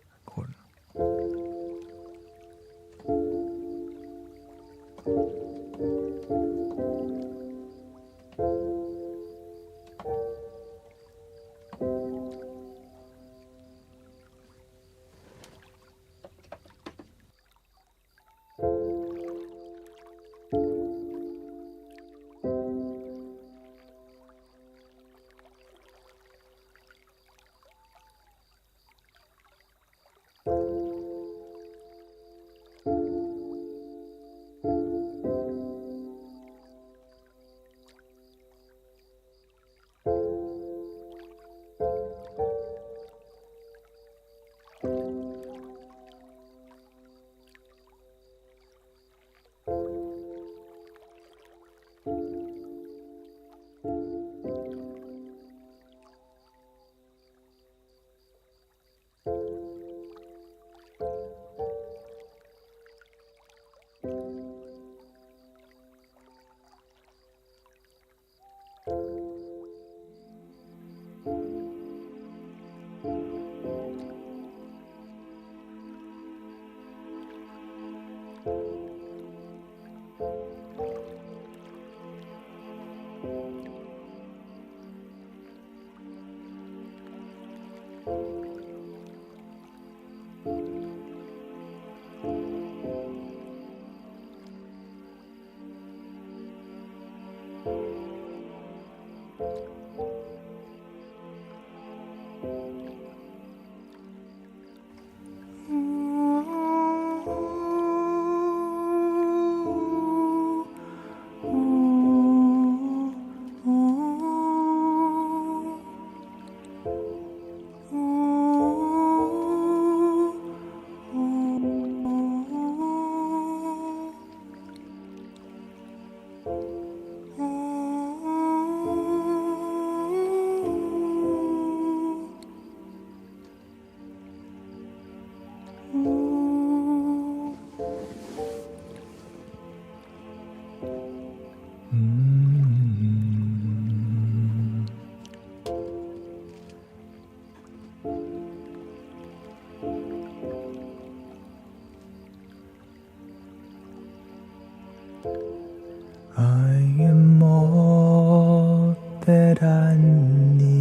I am all that I need.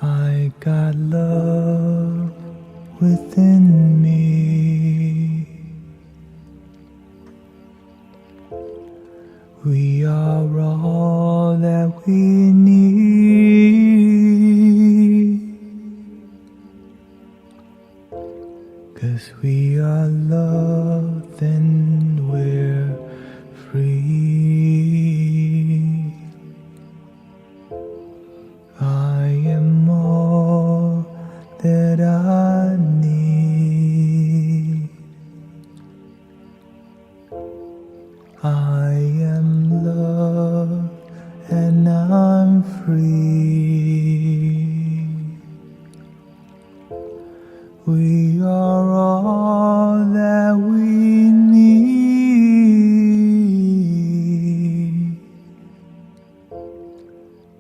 I got love within me. We are all that we need, 'cause we are loved and we're free. I am all that I need. I am love and I'm free. We are all that we need,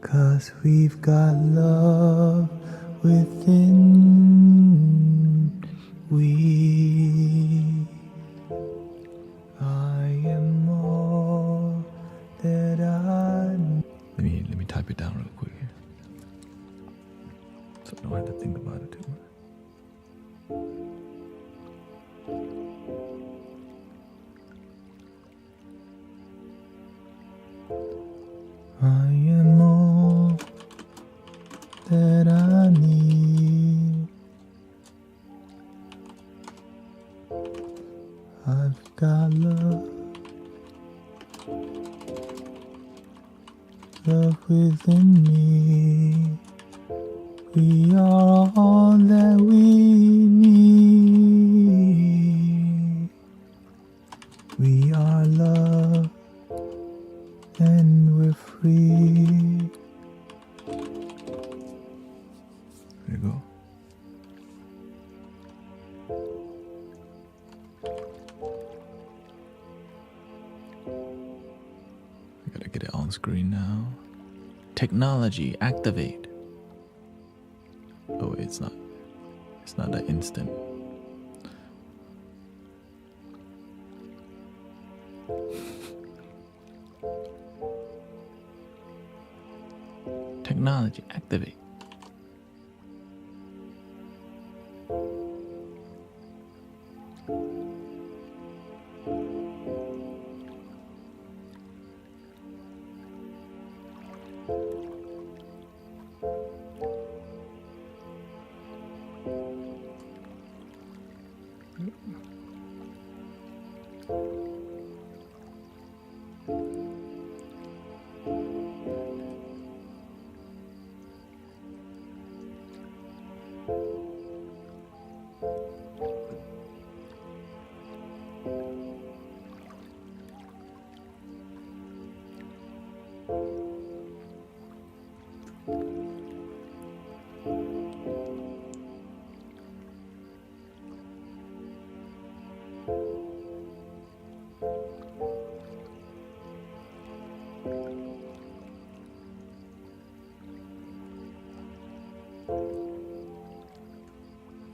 'cause we've got love within we. I am all that I need. Let me type it down real quick here, so I don't have to think about it too much. I am all that I need. I've got love within me. We are all that we need. We are love and we're free. There you go. I gotta get it on screen now. Technology, activate. Oh, it's not that instant. Technology, activate.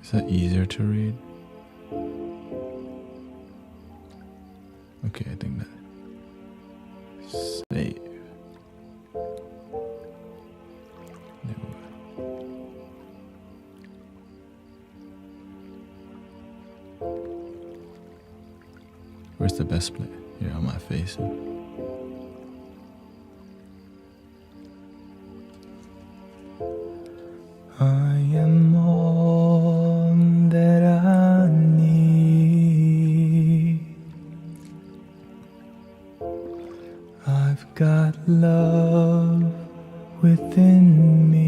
Is that easier to read? Okay, I think that. Save. There we go. Where's the best play? Here on my face. I am all that I need. I've got love within me.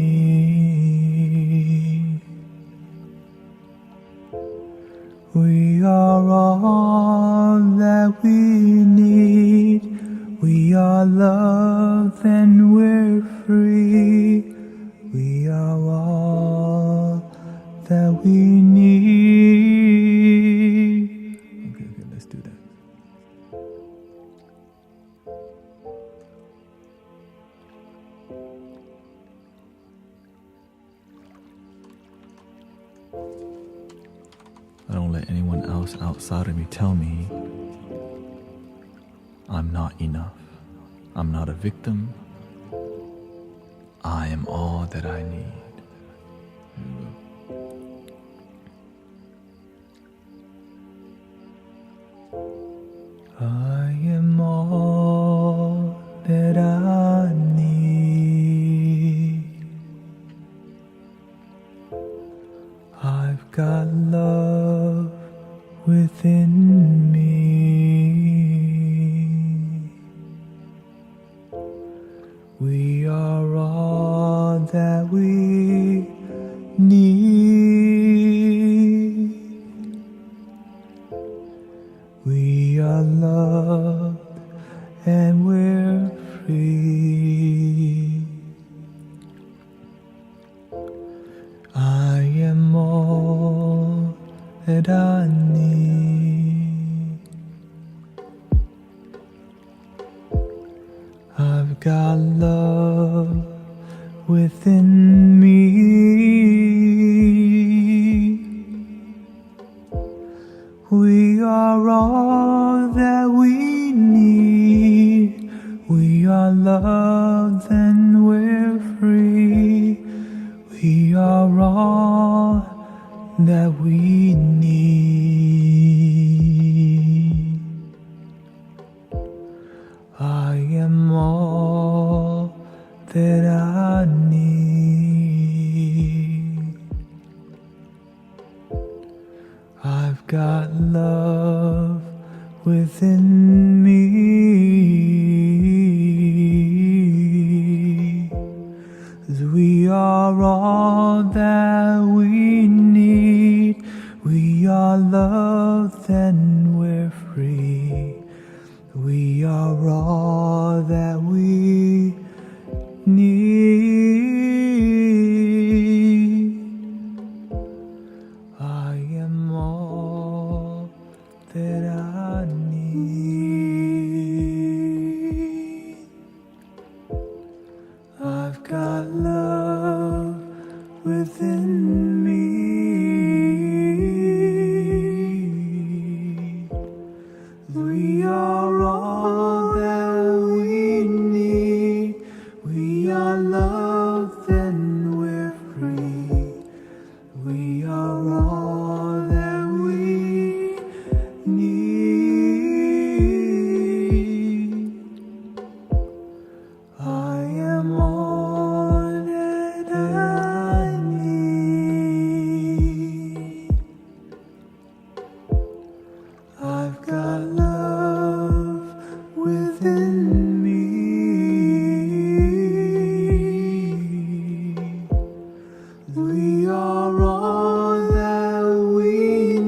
We are all that we need. We are love and we're free. We are all that we need. Okay, let's do that. I don't let anyone else outside of me tell me I'm not enough. I'm not a victim. I am all that I need. I am all that I need. I've got love within me. We are all that we need. We are loved and we're free. I am all that I need. I've got love within me. We are all that we need. We are loved and we're free. We are all that we need. I am all that I need. I've got love within me. We are all that we need. We are loved and we're free. We are all that we need. I am all that I need. I've got love within me. We are all that we need. We are loved and we're free. We are all that we need. I am all that I need. I've got love within me. We are all that we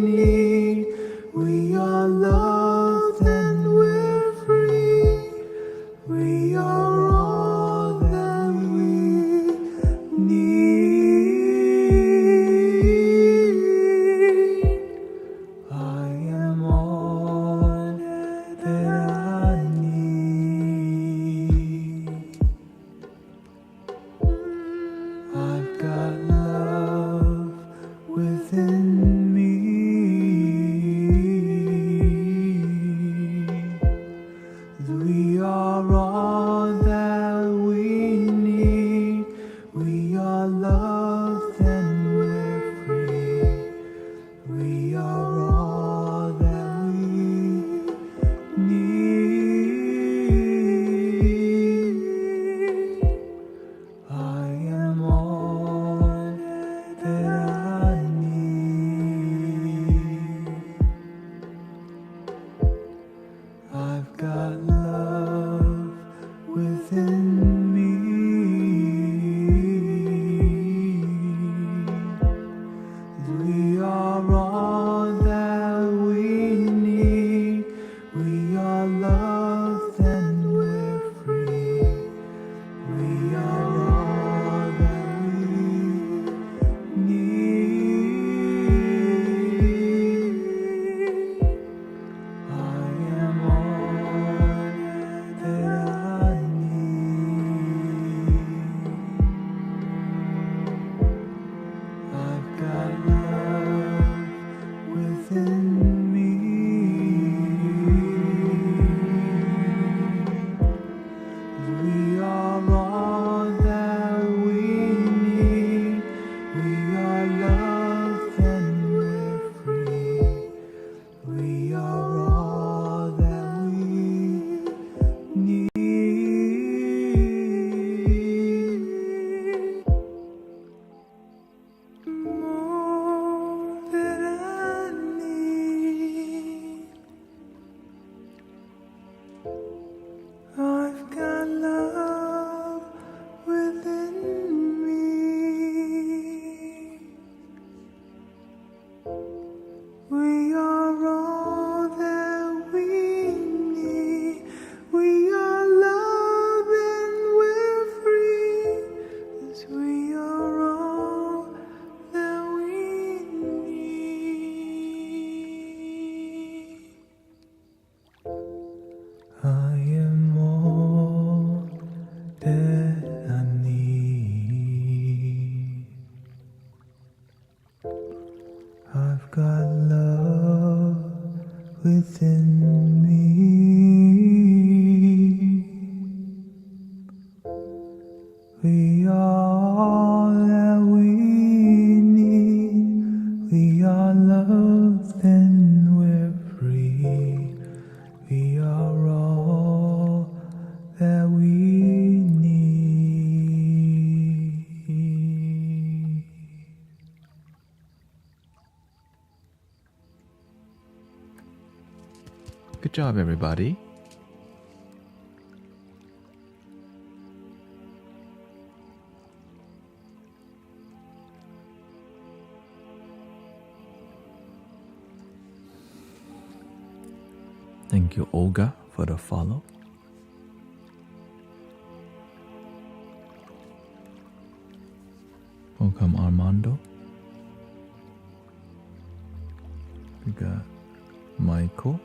need. We are loved and we're free. We are all that we need. I am all that I need. I've got love within me. We are all that we need. We are loved and we're free. We are all that we need. I am all that I need. I've got love within me. We are all that we need. We are loved and we're free. We are all that we need. I am all that I need. I've got love within We are all that we need. We are love and we're free. 'Cause we are all that we need. I am all that I need. I've got love within me. We are all that we need. We are loved and we're free. We are all that we need. Good job, everybody. Thank you, Olga, for the follow. Welcome, Armando. We got Michael.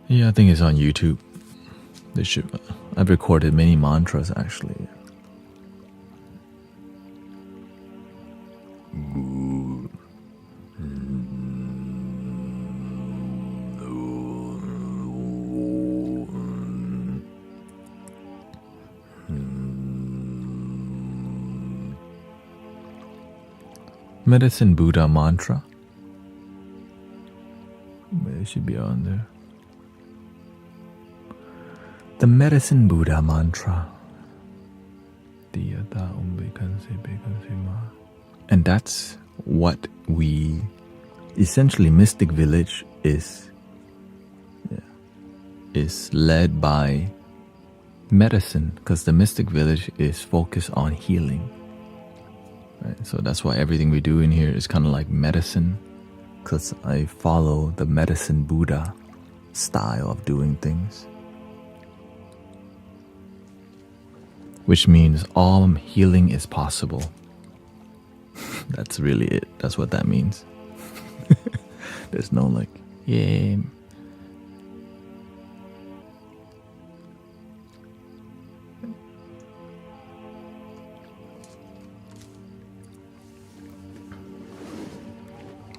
Yeah, I think it's on YouTube. They should. I've recorded many mantras actually. Medicine Buddha mantra. It should be on there. The Medicine Buddha mantra. And that's what we essentially Mystic Village is led by medicine, because the Mystic Village is focused on healing. Right? So that's why everything we do in here is kind of like medicine, because I follow the Medicine Buddha style of doing things. Which means all healing is possible. That's really it. That's what that means. There's no like, yeah.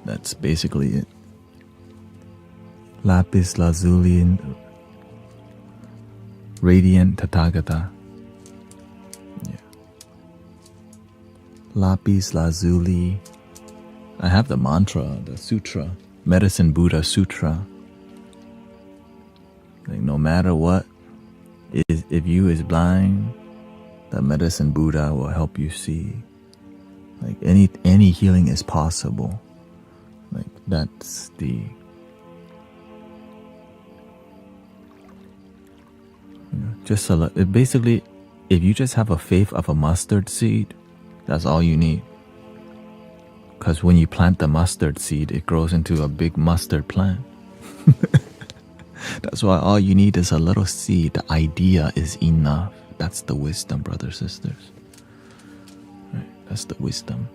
That's basically it. Lapis lazuli and radiant Tathagata. Yeah. Lapis lazuli. I have the mantra, the sutra, Medicine Buddha Sutra. Like no matter what, if you is blind, the Medicine Buddha will help you see. Like any healing is possible. Like that's the just basically, if you just have a faith of a mustard seed, that's all you need. Because when you plant the mustard seed, it grows into a big mustard plant. That's why all you need is a little seed. The idea is enough. That's the wisdom, brothers, sisters. Right? That's the wisdom.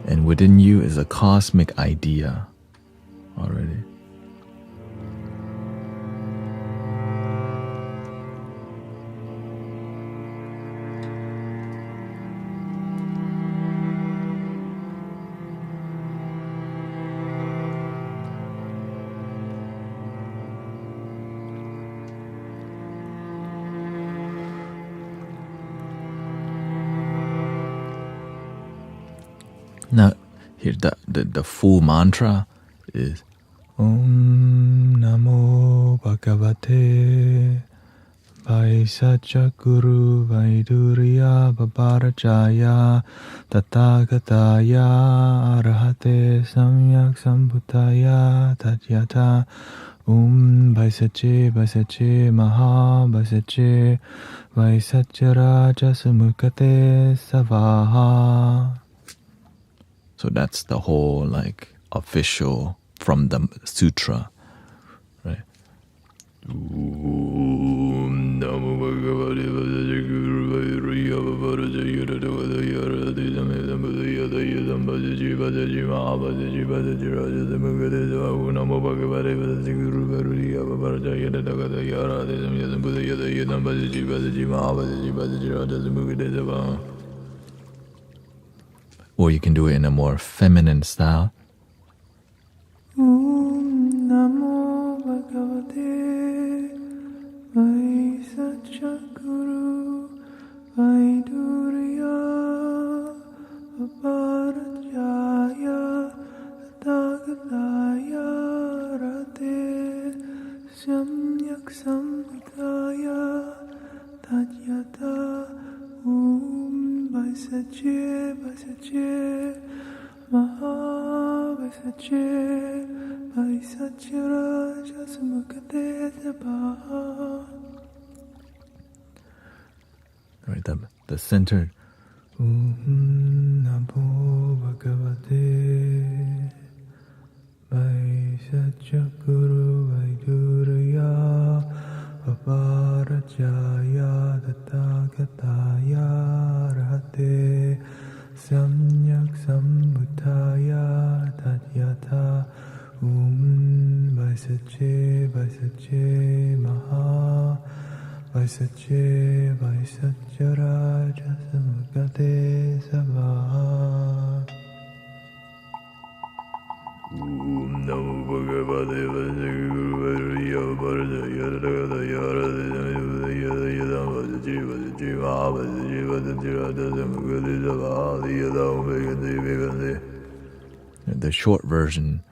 And within you is a cosmic idea already. Now, here the full mantra is Om Namo Bhagavate Vaisacchakuru Vaiduriya Babarajaya Tathāgataya Arahate Samyak Sambuddhaya Tatyata Vaisacche Maha Vaisacche Vaisaccharaja Sumukate Savaha. So that's the whole like official from the sutra, right? Or you can do it in a more feminine style. Om Namo Bhagavate Vaisacchakuru Vaiduriya Babarajaya Tathāgataya Rate Samyak Sambuddhaya Tatyata Vaisacche Maha Vaisacche Vaisaccharaja Sumukate Savaha. Right, the center. Om Namo Bhagavate Vaisacchakuru Vaiduriya Babarajaya Tathāgataya Arahate Samyak Sambuddhaya Tatyata Vaisacche Maha Vaisacche Vaisaccharaja Samukate Savaha. Om Namo Bhagavate Vaisacchakuru Vaiduriya The short version.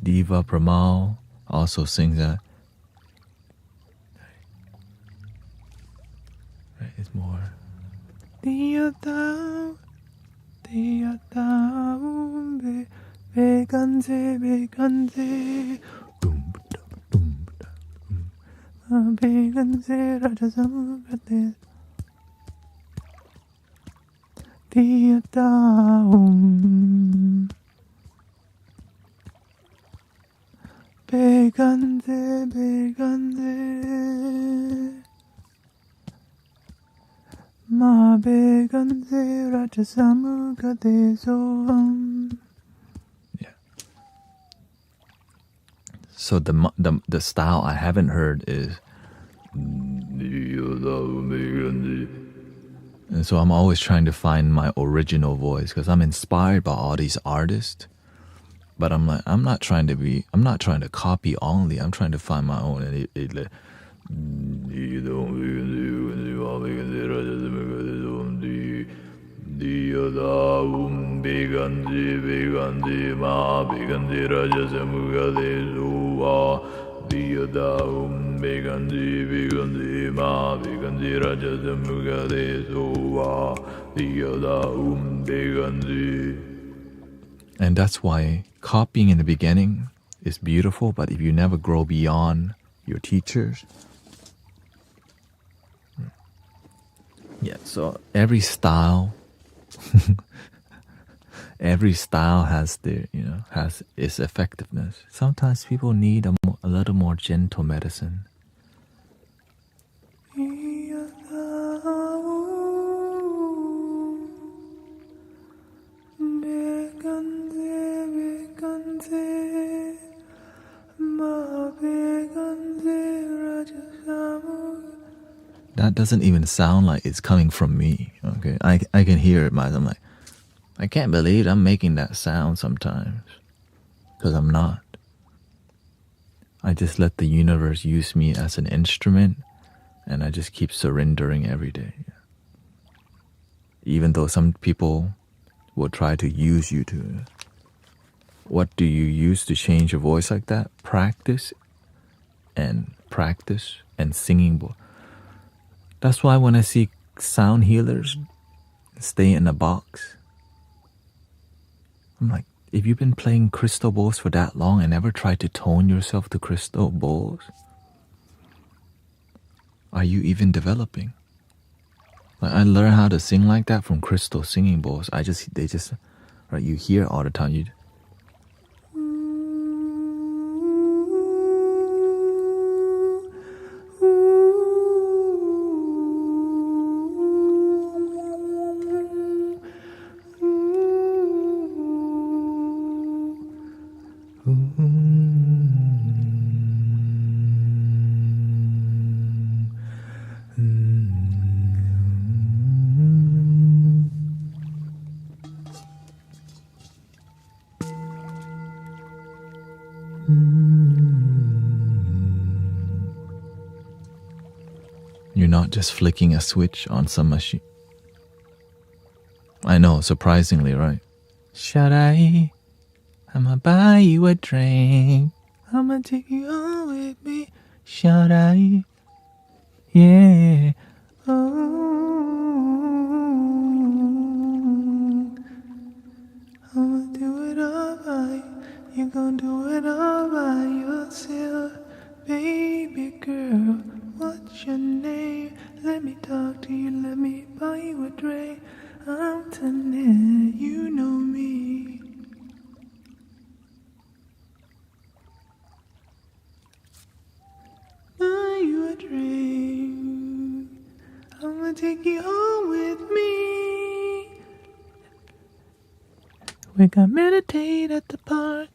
Diva Pramal also sings that. Right, it's more. Yeah. So the style I haven't heard is, and so I'm always trying to find my original voice because I'm inspired by all these artists, but I'm not trying to copy only. I'm trying to find my own. And and that's why copying in the beginning is beautiful, but if you never grow beyond your teachers. Yeah, so every style has has its effectiveness. Sometimes people need a little more gentle medicine. That doesn't even sound like it's coming from me. Okay, I can hear it myself. I'm like, I can't believe I'm making that sound sometimes, because I'm not. I just let the universe use me as an instrument, and I just keep surrendering every day. Even though some people will try to use you to. What do you use to change your voice like that? Practice and singing. That's why when I see sound healers stay in a box, I'm like, if you've been playing crystal bowls for that long and never tried to tone yourself to crystal bowls, are you even developing? Like, I learned how to sing like that from crystal singing bowls. Right, you hear all the time. You're not just flicking a switch on some machine. I know, surprisingly, right? Shadai, I'ma buy you a drink. I'ma take you home with me. Shadai, yeah. Oh, I'ma do it all by you. You gon' do it all by yourself. Baby girl, what's your name? Let me talk to you, let me buy you a drink. I'm Tanet, you know me. Buy you a drink. I'ma take you home with me. We can meditate at the park.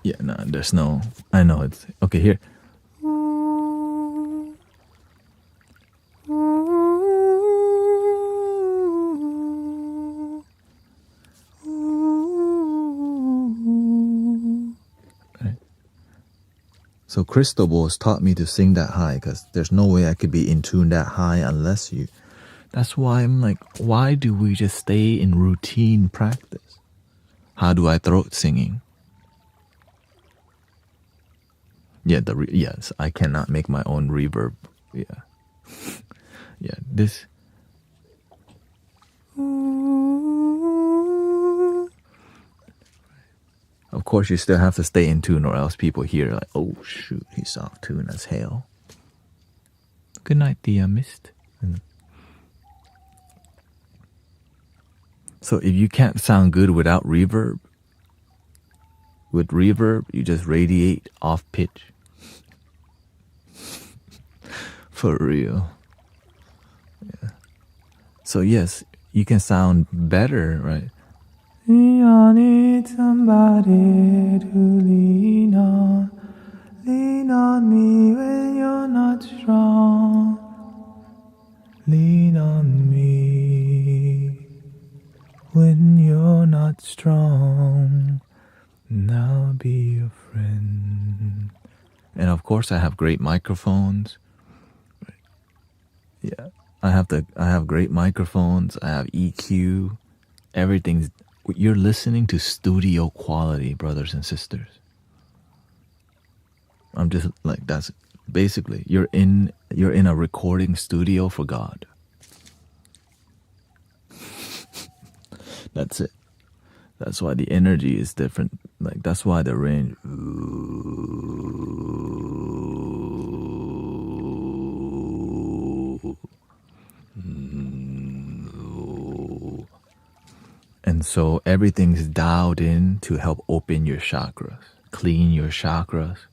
Yeah, no, there's no. I know it's okay. Here. Ooh, ooh, ooh. Right. So Cristobal's taught me to sing that high because there's no way I could be in tune that high unless you. That's why I'm like, why do we just stay in routine practice? How do I throat singing? Yeah, yes, I cannot make my own reverb. Yeah, yeah, this. Of course, you still have to stay in tune, or else people hear like, "Oh shoot, he's off tune as hell." Good night, dear mist. So if you can't sound good without reverb, with reverb, you just radiate off pitch. For real. Yeah. So yes, you can sound better, right? I need somebody to lean on. Lean on me when you're not strong. Lean on me when you're not strong. And I'll be your friend. And of course, I have great microphones. Yeah, I have great microphones. I have EQ. Everything's. You're listening to studio quality, brothers and sisters. I'm just like, that's basically you're in a recording studio for God. That's it. That's why the energy is different. Like that's why the range. And so everything's dialed in to help open your chakras, clean your chakras,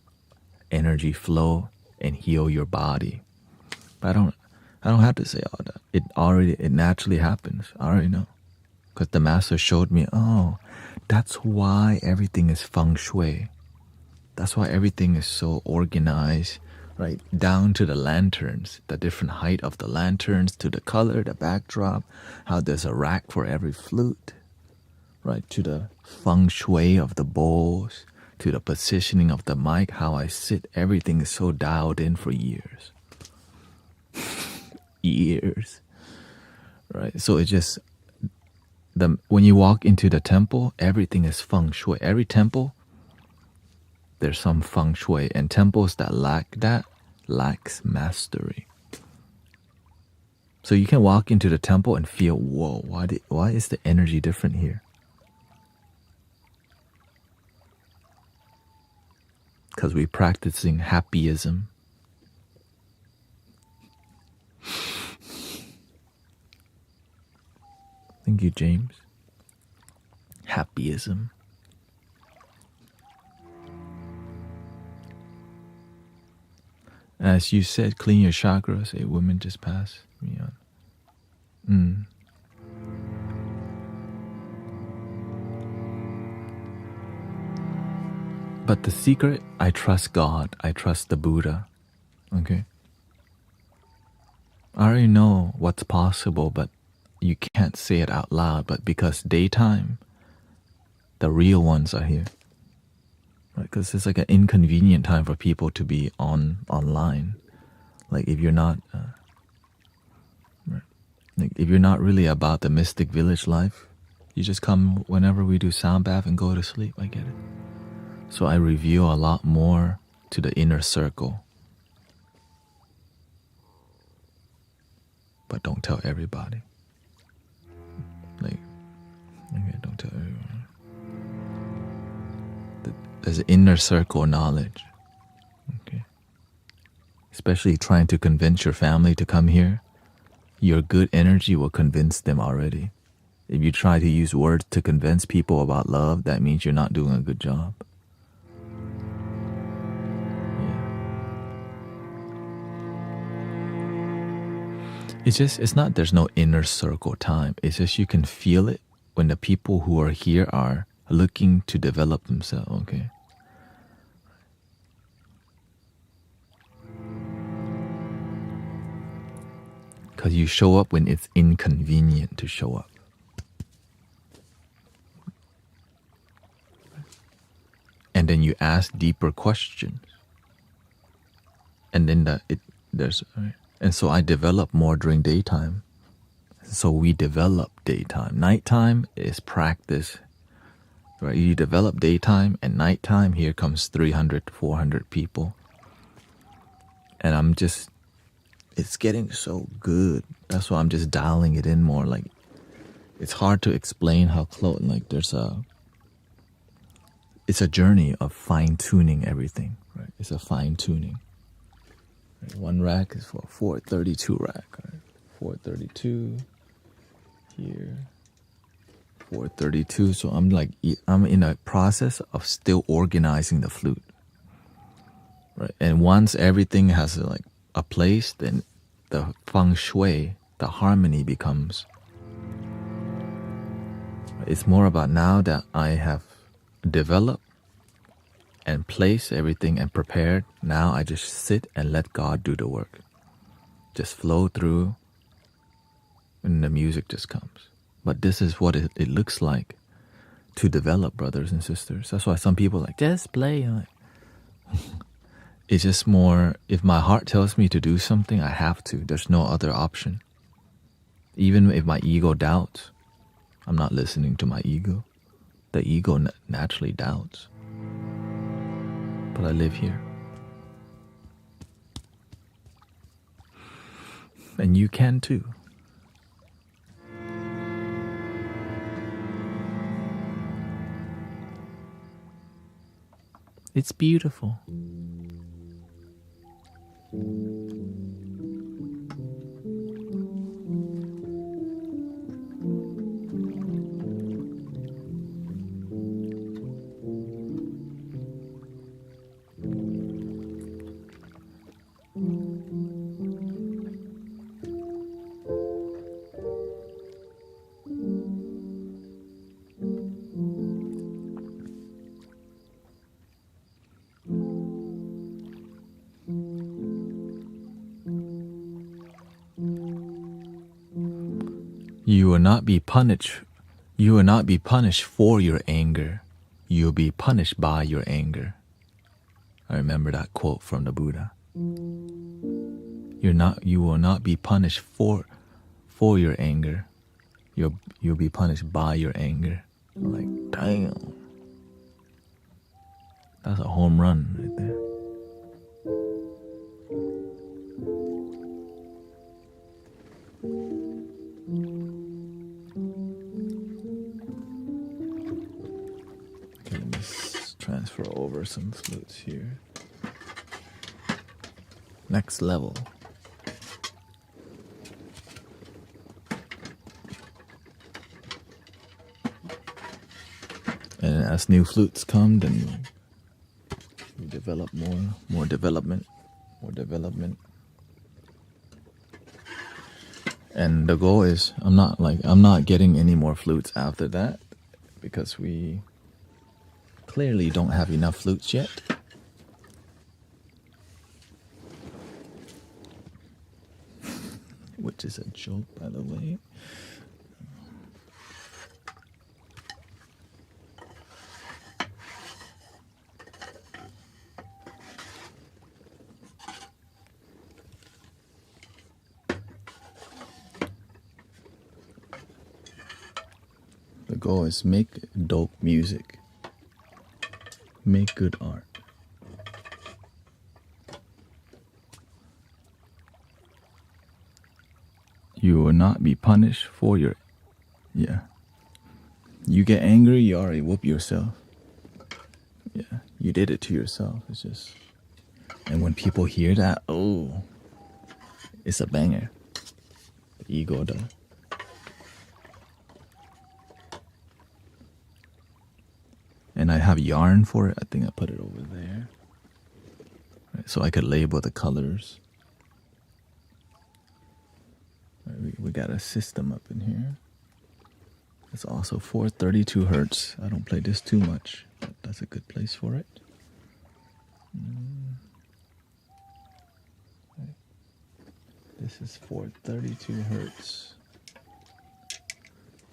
energy flow, and heal your body. But I don't have to say all that. It naturally happens. I already know. Because the master showed me, oh, that's why everything is feng shui. That's why everything is so organized, right? Down to the lanterns, the different height of the lanterns, to the color, the backdrop, how there's a rack for every flute, right? To the feng shui of the bowls, to the positioning of the mic, how I sit, everything is so dialed in for years. Years, right? So it just, when you walk into the temple, everything is feng shui. Every temple, there's some feng shui, and temples that lacks mastery. So you can walk into the temple and feel, whoa, why is the energy different here? Because we're practicing happyism. Thank you, James. Happyism. As you said, clean your chakras. A woman just passed me on. But the secret, I trust God. I trust the Buddha. Okay? I already know what's possible, but you can't say it out loud. But because daytime, the real ones are here. Right? Because it's like an inconvenient time for people to be online. Like if you're not... right. Like, if you're not really about the mystic village life, you just come whenever we do sound bath and go to sleep. I get it. So I reveal a lot more to the inner circle. But don't tell everybody. Like, okay, don't tell everyone. There's an inner circle knowledge. Okay. Especially trying to convince your family to come here. Your good energy will convince them already. If you try to use words to convince people about love, that means you're not doing a good job. It's not there's no inner circle time. It's just you can feel it when the people who are here are looking to develop themselves, okay? Because you show up when it's inconvenient to show up. And then you ask deeper questions. And then and so I develop more during daytime. So we develop daytime. Nighttime is practice. Right? You develop daytime, and nighttime, here comes 300, 400 people. And it's getting so good. That's why I'm just dialing it in more. Like, it's hard to explain how close, like, it's a journey of fine-tuning everything, right? It's a fine-tuning. Right? One rack is for 432 rack, right? 432 here, 432. So I'm in a process of still organizing the flute, right? And once everything has like a place, then the feng shui, the harmony becomes. It's more about now that I have developed and placed everything and prepared. Now I just sit and let God do the work. Just flow through, and the music just comes. But this is what it looks like to develop, brothers and sisters. That's why some people are like, just play. I'm like, it's just more, if my heart tells me to do something, I have to. There's no other option. Even if my ego doubts, I'm not listening to my ego. The ego naturally doubts. But I live here. And you can too. It's beautiful. You will not be punished. You will not be punished for your anger. You will be punished by your anger. I remember that quote from the Buddha. You will not be punished for your anger. You'll be punished by your anger. I'm like, damn. That's a home run right there. Okay, let me transfer over some flutes here. Next level. And as new flutes come, then we develop more development. And the goal is, I'm not getting any more flutes after that, because we clearly don't have enough flutes yet. Which is a joke, by the way. The goal is make dope music. Make good art. You will not be punished for your... Yeah. You get angry, you already whoop yourself. Yeah. You did it to yourself. It's just... And when people hear that, oh, it's a banger. The ego does. And I have yarn for it. I think I put it over there. Right, so I could label the colors. Right, we got a system up in here. It's also 432 hertz. I don't play this too much, but that's a good place for it. Right. This is 432 hertz.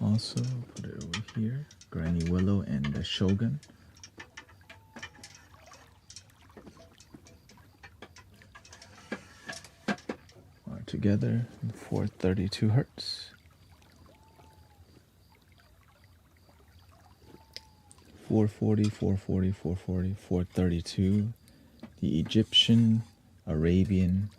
Also, put it over here. Granny Willow and the Shogun. Are together in 432 hertz. 440, 440, 440, 432. The Egyptian, Arabian,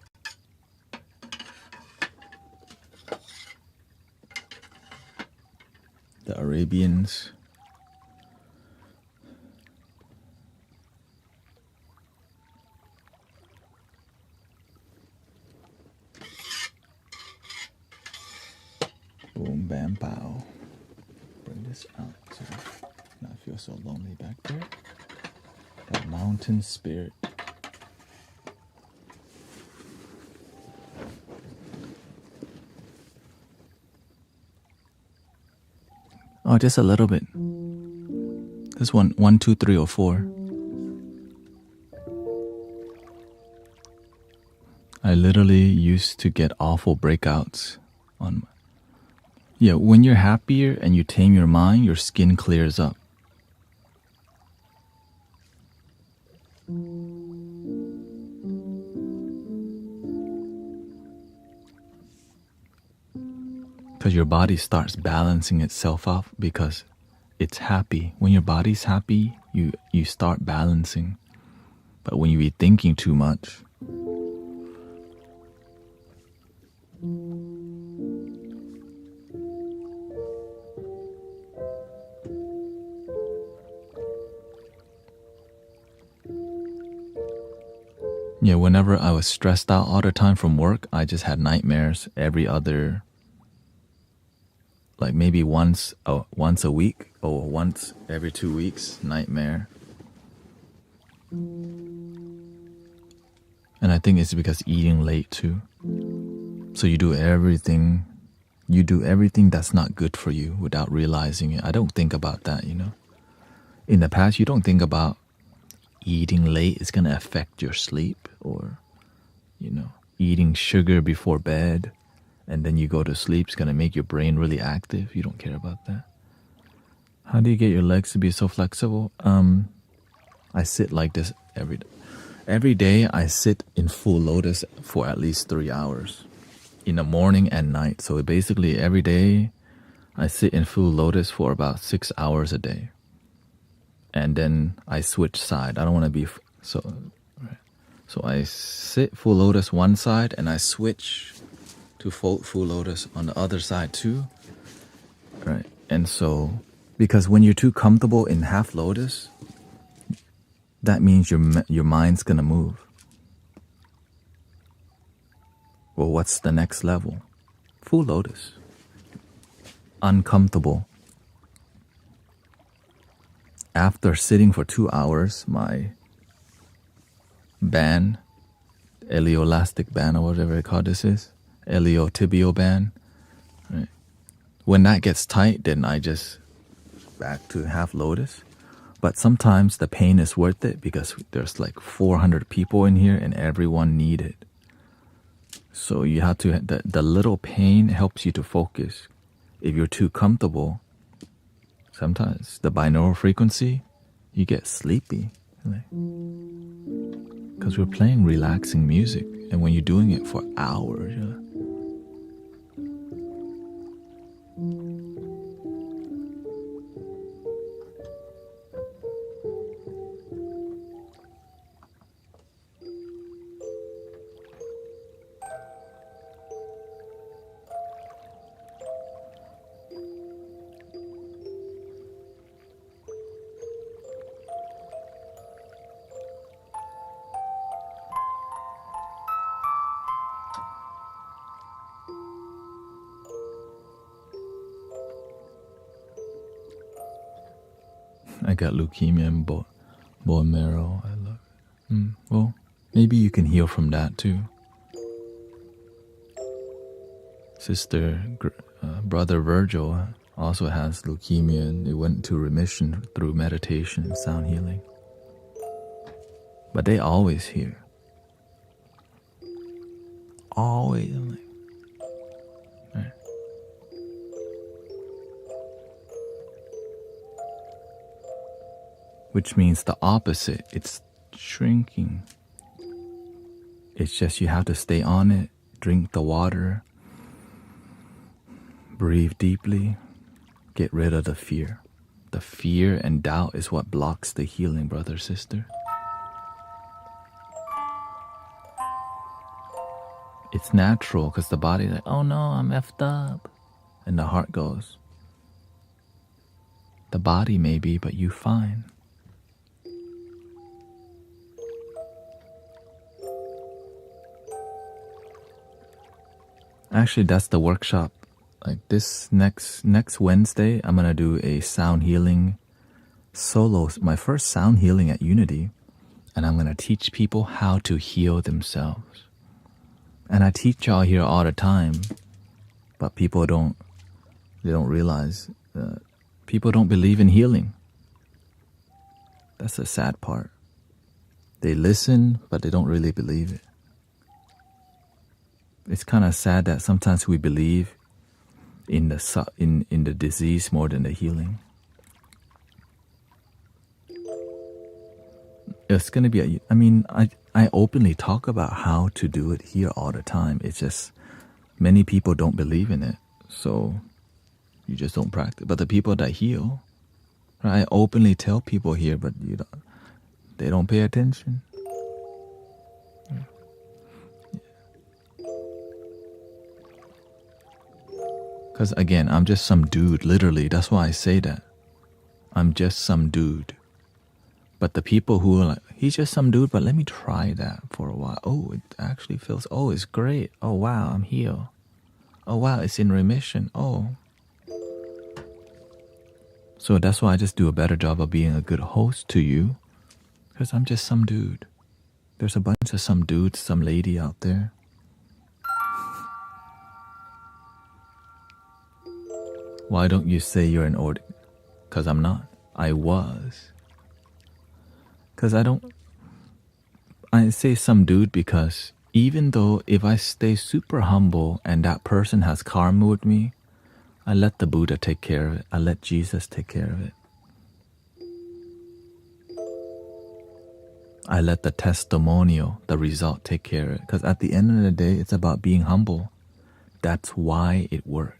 the Arabians. Boom, bam, pow. Bring this out so not feel so lonely back there. That mountain spirit. Oh, just a little bit. This one, 1, 2, 3, or 4. I literally used to get awful breakouts on. Yeah, when you're happier and you tame your mind, your skin clears up. Because your body starts balancing itself out because it's happy. When your body's happy, you start balancing. But when you be thinking too much, yeah, whenever I was stressed out all the time from work, I just had nightmares every other, like maybe once a week or once every 2 weeks, nightmare. And I think it's because eating late too. So you do everything that's not good for you without realizing it. I don't think about that, you know. In the past, you don't think about eating late is going to affect your sleep, or, you know, eating sugar before bed and then you go to sleep is going to make your brain really active. You don't care about that. How do you get your legs to be so flexible? I sit like this every day. Every day I sit in full lotus for at least 3 hours in the morning and night. So basically every day I sit in full lotus for about 6 hours a day. And then I switch side. I don't want to be so I sit full lotus one side and I switch to full lotus on the other side too. Right. And so because when you're too comfortable in half lotus, that means your mind's gonna move. Well, what's the next level? Full lotus. Uncomfortable. After sitting for 2 hours, my band, ilioelastic band or whatever they call this is, iliotibial band, right? When that gets tight, then I just back to half lotus. But sometimes the pain is worth it because there's like 400 people in here and everyone need it. So you have to, the little pain helps you to focus. If you're too comfortable, sometimes the binaural frequency, you get sleepy. Because we're playing relaxing music. And when you're doing it for hours, you're like, I got leukemia and bone marrow. I love it. Well, maybe you can heal from that too. Brother Virgil also has leukemia, and it went to remission through meditation and sound healing. But they always hear. Always. Right. Which means the opposite. It's shrinking. It's just you have to stay on it, drink the water, breathe deeply, get rid of the fear. The fear and doubt is what blocks the healing, brother, sister. It's natural because the body's like, oh no, I'm effed up. And the heart goes, the body may be, but you fine. Actually, that's the workshop. Like this next Wednesday, I'm going to do a sound healing solo, my first sound healing at Unity. And I'm going to teach people how to heal themselves. And I teach y'all here all the time, but people don't realize people don't believe in healing. That's the sad part. They listen, but they don't really believe it. It's kind of sad that sometimes we believe in the disease more than the healing. It's going to be I openly talk about how to do it here all the time. It's just many people don't believe in it, so you just don't practice. But the people that heal, right, I openly tell people here, but they don't pay attention. Because again, I'm just some dude, literally. That's why I say that. I'm just some dude. But the people who are like, he's just some dude, but let me try that for a while. Oh, it actually feels, oh, it's great. Oh, wow, I'm healed. Oh, wow, it's in remission. Oh. So that's why I just do a better job of being a good host to you. Because I'm just some dude. There's a bunch of some dudes, some lady out there. Why don't you say you're an order? Because I'm not. I was. Because I say some dude because even though if I stay super humble and that person has karma with me, I let the Buddha take care of it. I let Jesus take care of it. I let the testimonial, the result, take care of it. Because at the end of the day, it's about being humble. That's why it works.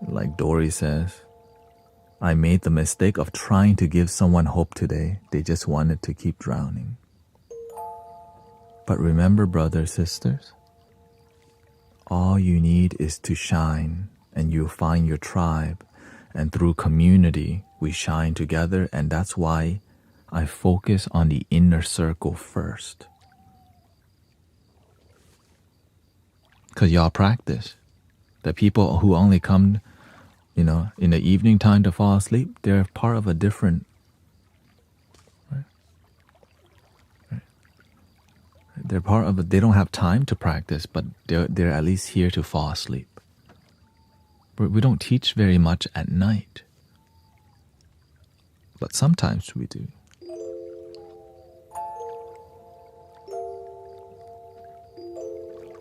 Like Dory says, I made the mistake of trying to give someone hope today. They just wanted to keep drowning. But remember, brothers, sisters, all you need is to shine and you'll find your tribe. And through community, we shine together. And that's why I focus on the inner circle first. Because y'all practice. The people who only come, in the evening time to fall asleep, they're part of a different, right? They're part of they don't have time to practice, but they're at least here to fall asleep. But we don't teach very much at night. But sometimes we do.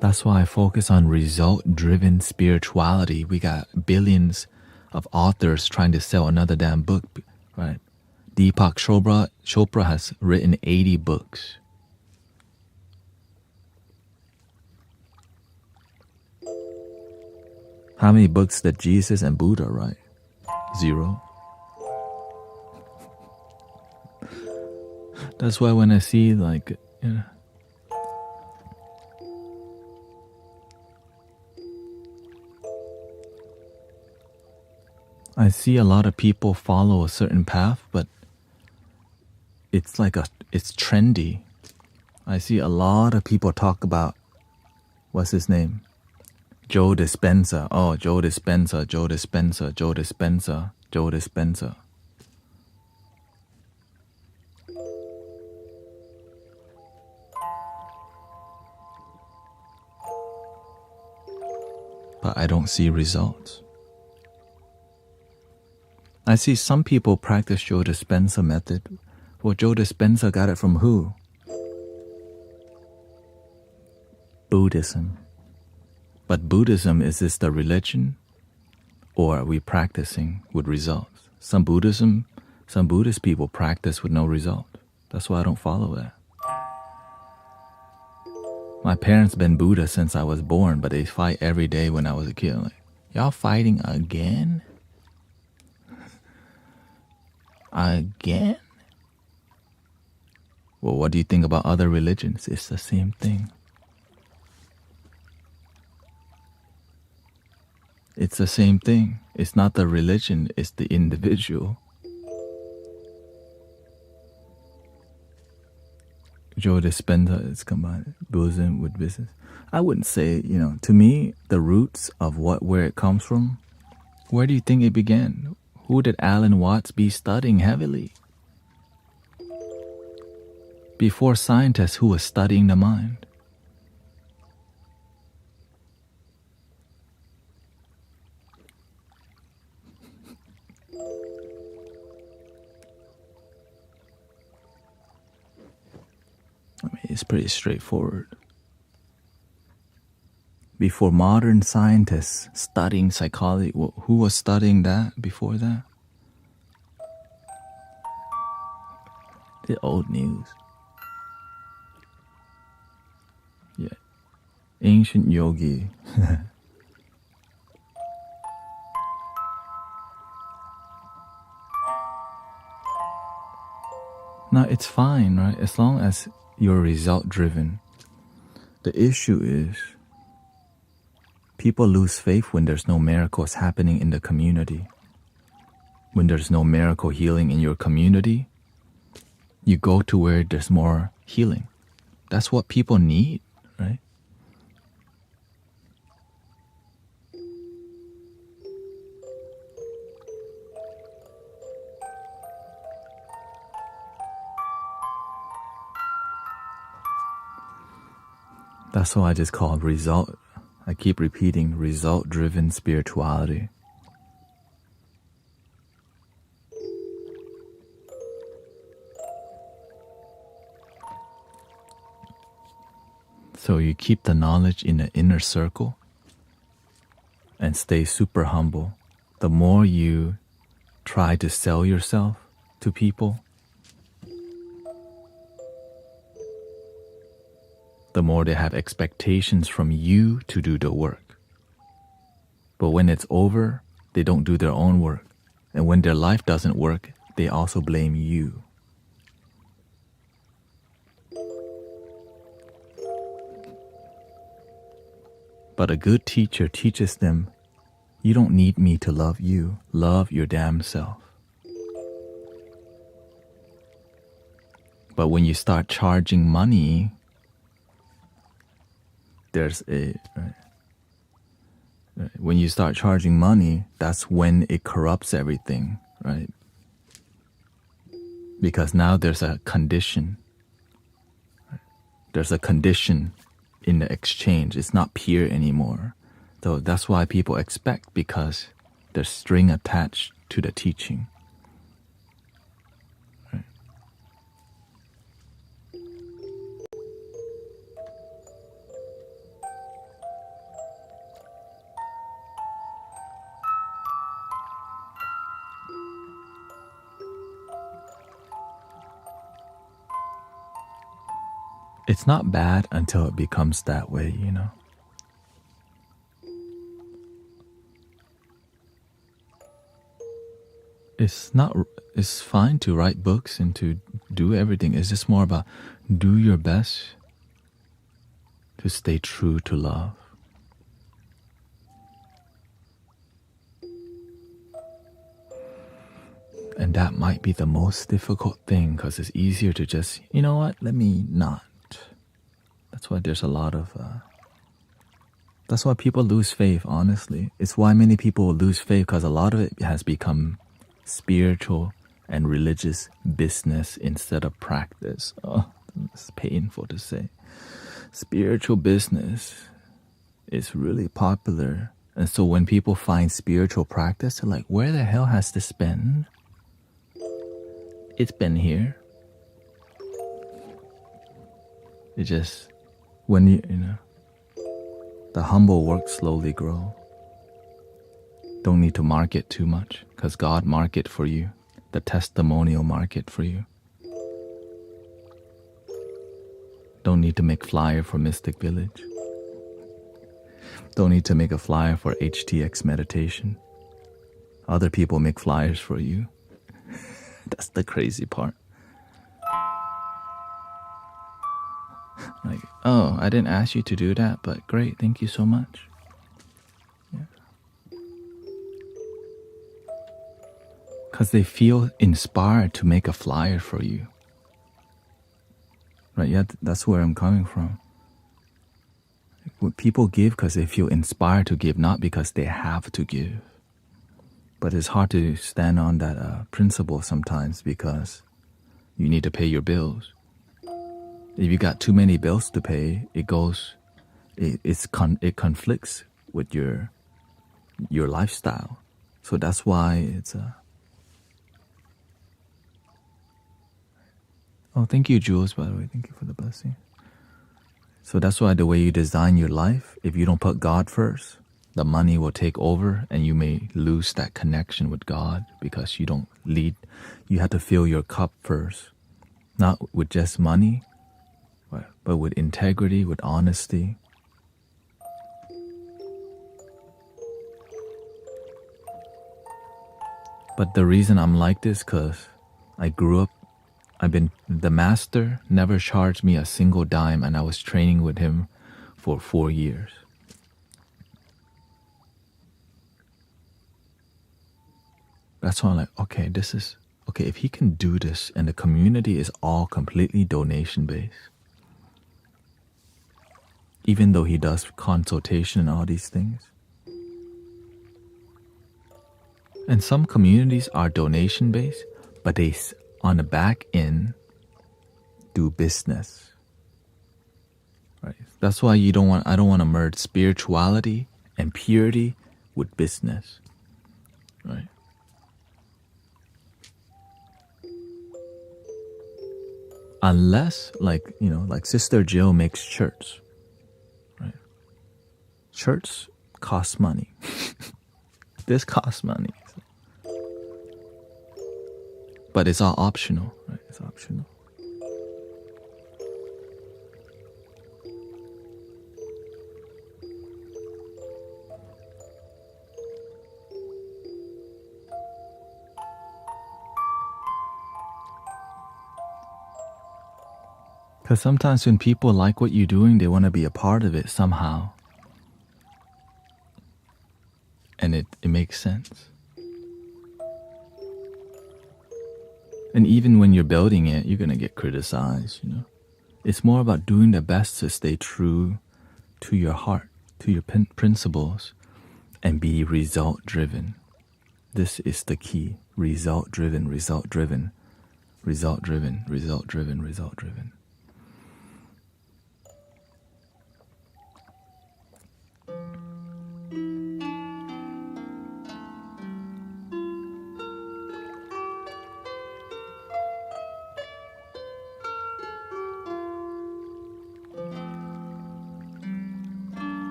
That's why I focus on result-driven spirituality. We got billions of authors trying to sell another damn book, right? Deepak Chopra has written 80 books. How many books did Jesus and Buddha write? 0. That's why when I see I see a lot of people follow a certain path, but it's it's trendy. I see a lot of people talk about, what's his name? Joe Dispenza. Oh, Joe Dispenza, Joe Dispenza, Joe Dispenza, Joe Dispenza. But I don't see results. I see some people practice Joe Dispenza method. Well, Joe Dispenza got it from who? Buddhism. But Buddhism, is this the religion? Or are we practicing with results? Some Buddhist people practice with no result. That's why I don't follow that. My parents been Buddha since I was born, but they fight every day when I was a kid. Like, y'all fighting again? Again? Well, what do you think about other religions? It's the same thing. It's the same thing. It's not the religion, it's the individual. Joe Dispenza is combined Buddhism with business. I wouldn't say, to me, the roots of where it comes from, where do you think it began? Who did Alan Watts be studying heavily? Before scientists, who was studying the mind? I mean, it's pretty straightforward. Before modern scientists studying psychology, who was studying that before that? The old news. Yeah. Ancient yogi. Now, it's fine, right? As long as you're result driven. The issue is people lose faith when there's no miracles happening in the community. When there's no miracle healing in your community, you go to where there's more healing. That's what people need, right? That's why I just call it result. I keep repeating result-driven spirituality. So you keep the knowledge in the inner circle and stay super humble. The more you try to sell yourself to people, the more they have expectations from you to do the work. But when it's over, they don't do their own work. And when their life doesn't work, they also blame you. But a good teacher teaches them, you don't need me to love you. Love your damn self. But when you start charging money, when you start charging money, that's when it corrupts everything, right? Because now there's a condition. There's a condition in the exchange. It's not pure anymore. So that's why people expect, because there's string attached to the teaching. Right? It's not bad until it becomes that way, you know? It's fine to write books and to do everything. It's just more about do your best to stay true to love. And that might be the most difficult thing, because it's easier to just, you know what, let me not. That's why there's a lot of That's why people lose faith, honestly. It's why many people lose faith, because a lot of it has become spiritual and religious business instead of practice. Oh, it's painful to say. Spiritual business is really popular. And so when people find spiritual practice, they're like, where the hell has this been? It's been here. It just, when you know, the humble work slowly grow. Don't need to market too much, because God market for you. The testimonial market for you. Don't need to make flyer for Mystic Village. Don't need to make a flyer for HTX meditation. Other people make flyers for you. That's the crazy part. Like, oh, I didn't ask you to do that, but great, thank you so much. Because they feel inspired to make a flyer for you. Right, yeah, that's where I'm coming from. People give because they feel inspired to give, not because they have to give. But it's hard to stand on that principle sometimes because you need to pay your bills. If you got too many bills to pay, it conflicts with your lifestyle. So that's why it's Oh, thank you, Jules, by the way. Thank you for the blessing. So that's why the way you design your life, if you don't put God first, the money will take over and you may lose that connection with God because you don't lead. You have to fill your cup first, not with just money, but with integrity, with honesty. But the reason I'm like this, because I grew up, the master never charged me a single dime, and I was training with him for 4 years. That's why I'm like, okay, if he can do this and the community is all completely donation based, even though he does consultation and all these things. And some communities are donation based, but they, on the back end, do business. Right? That's why I don't want to merge spirituality and purity with business. Right? Unless, like Sister Jill makes shirts. Right? Shirts cost money. This costs money. But it's all optional, right? It's optional. Because sometimes when people like what you're doing, they want to be a part of it somehow. And it makes sense. And even when you're building it, you're going to get criticized, It's more about doing the best to stay true to your heart, to your principles, and be result-driven. This is the key. Result-driven, result-driven, result-driven, result-driven, result-driven.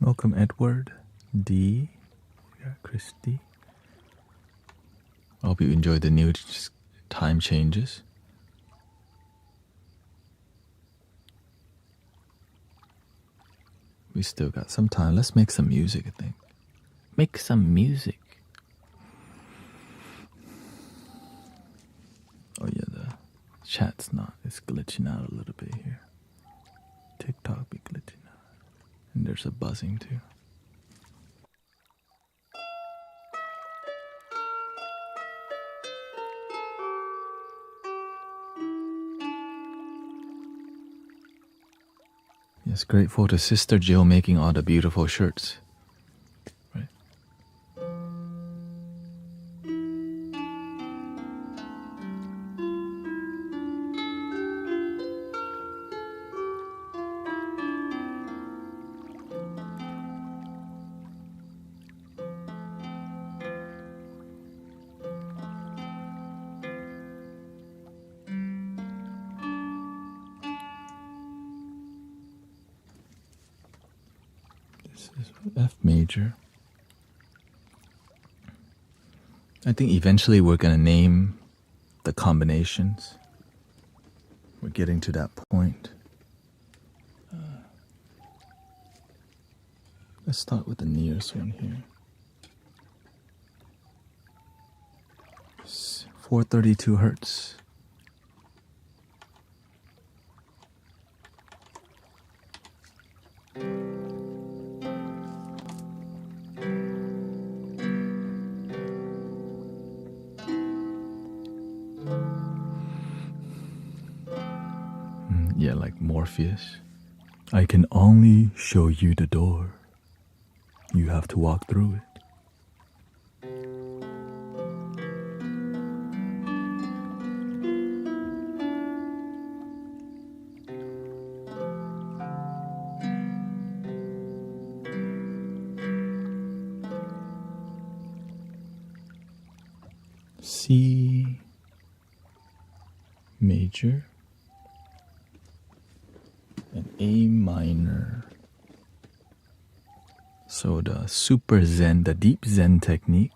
Welcome, Edward D. Christy. I hope you enjoyed the new time changes. We still got some time. Let's make some music, I think. Make some music. Oh yeah, the chat's it's glitching out a little bit here. TikTok be glitching out. And there's a buzzing too. Yes, grateful to Sister Jill making all the beautiful shirts. Right. This is F major. I think eventually we're going to name the combinations. We're getting to that point. Let's start with the nearest one here. 432 hertz. Yeah, like Morpheus. I can only show you the door. You have to walk through it. C major and A minor. So the super Zen, the deep Zen technique.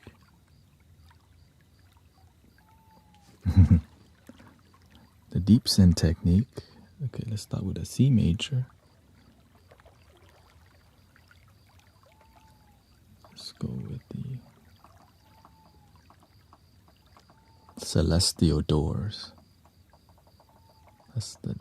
The deep Zen technique. Okay, let's start with a C major. Let's go with the celestial doors. That's the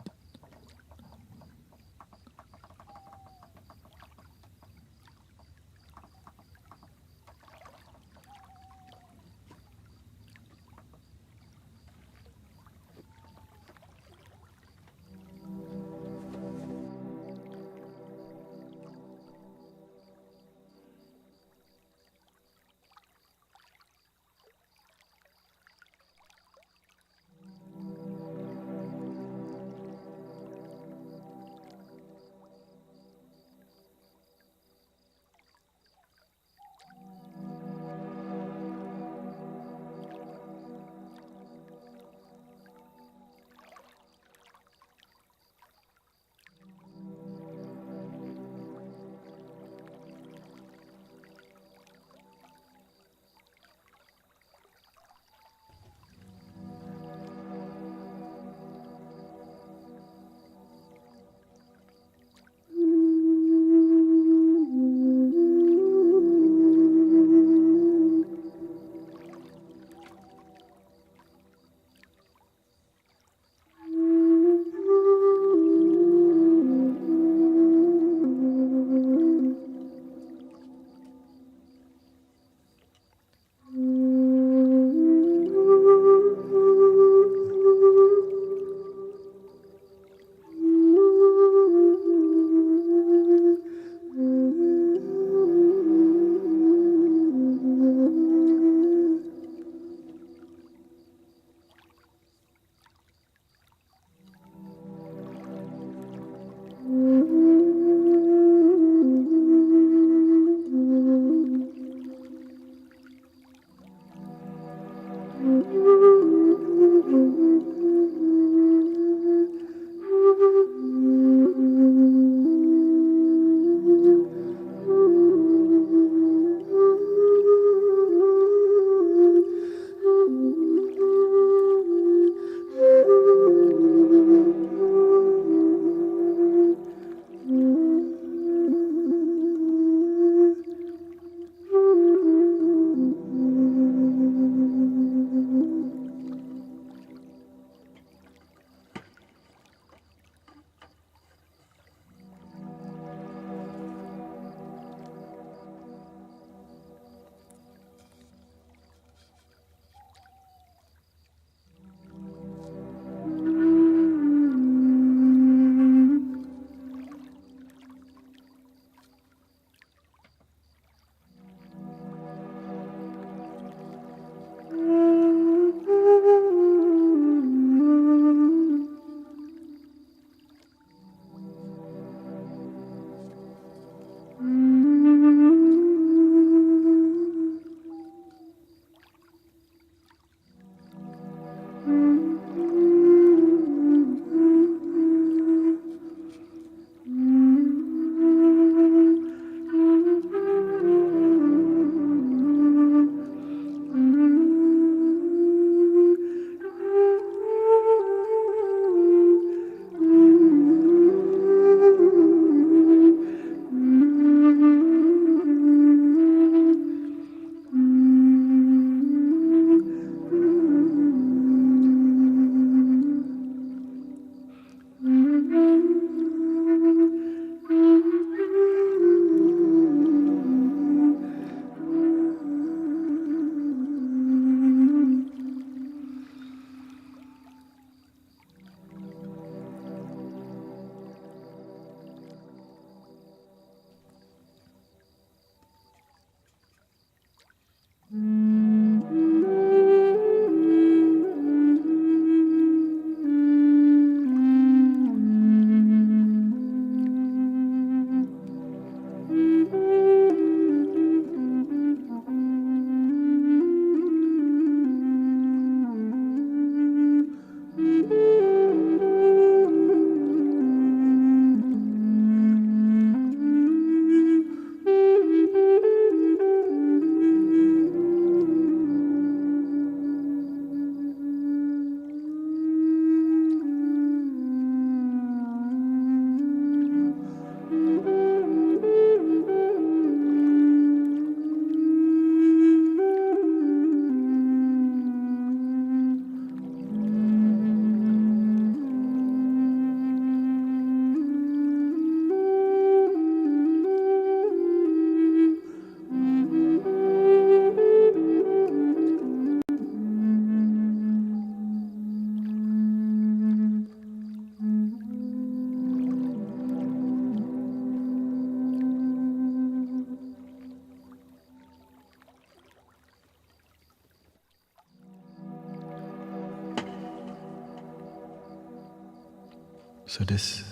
So this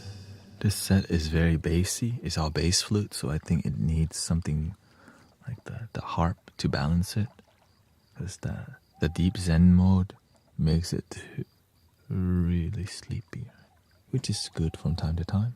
set is very bassy. It's all bass flute, so I think it needs something like the harp to balance it. Because the deep Zen mode makes it really sleepy, which is good from time to time.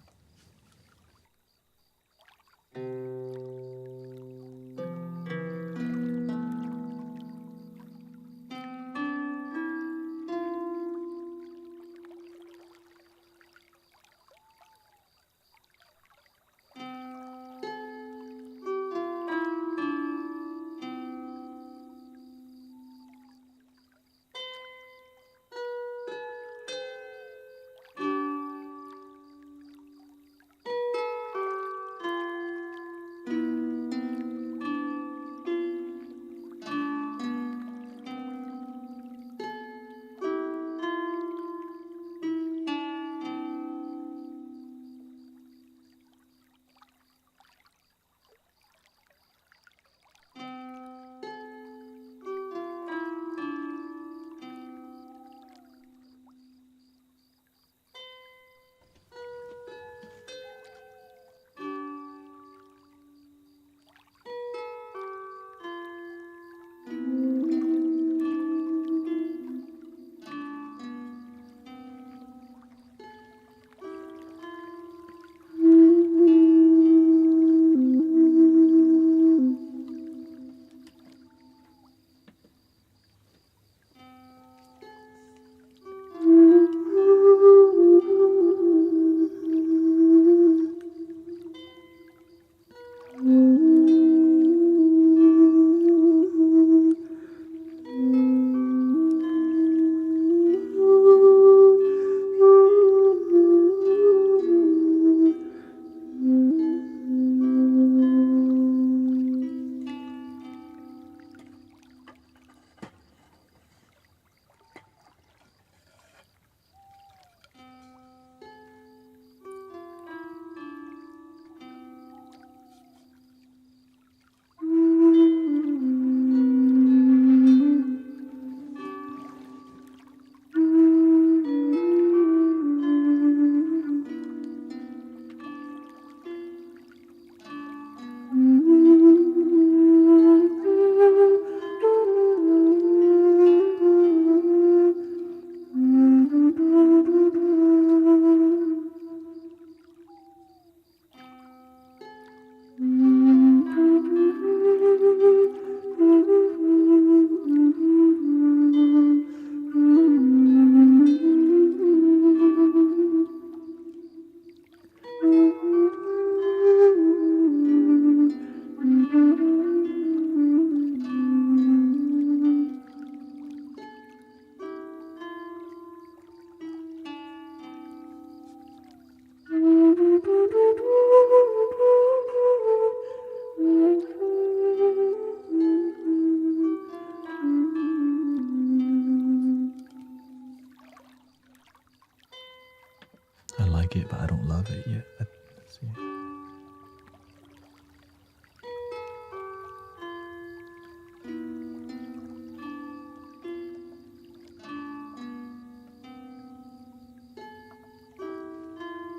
I like it, but I don't love it yet. Let's see.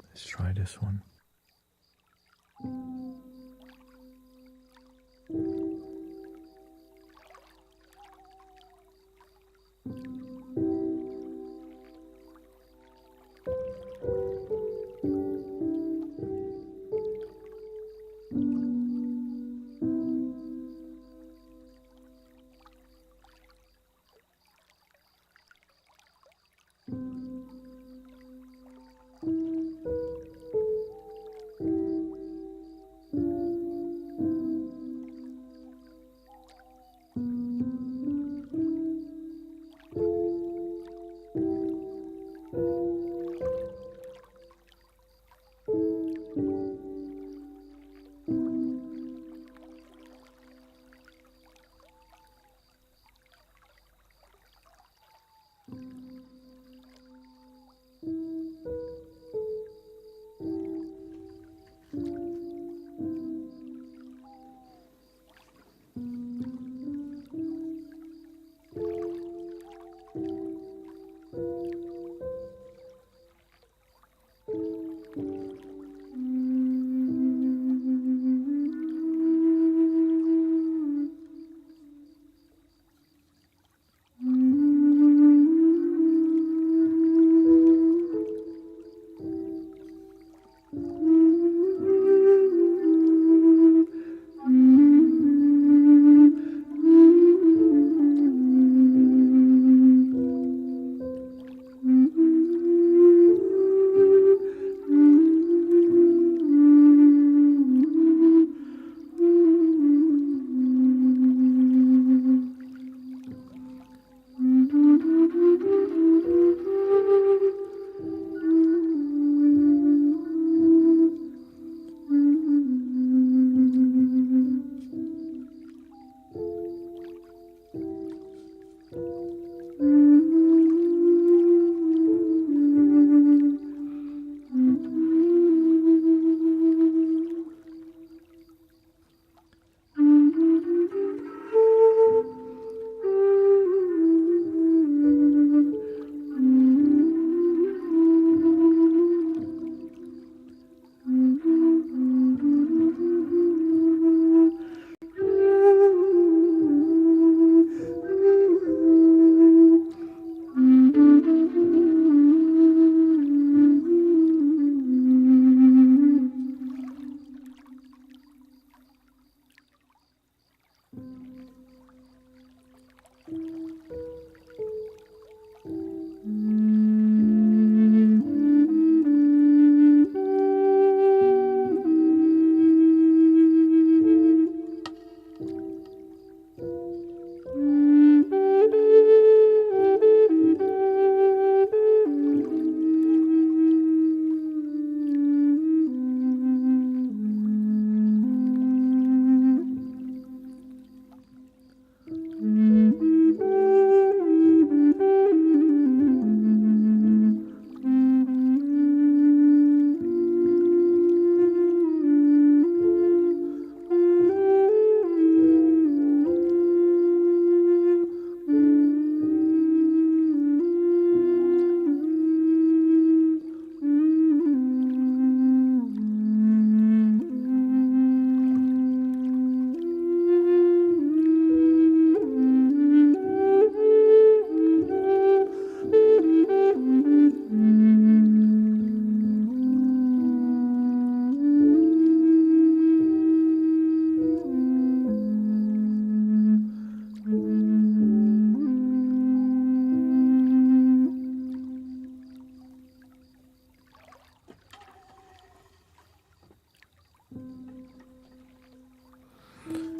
Let's try this one.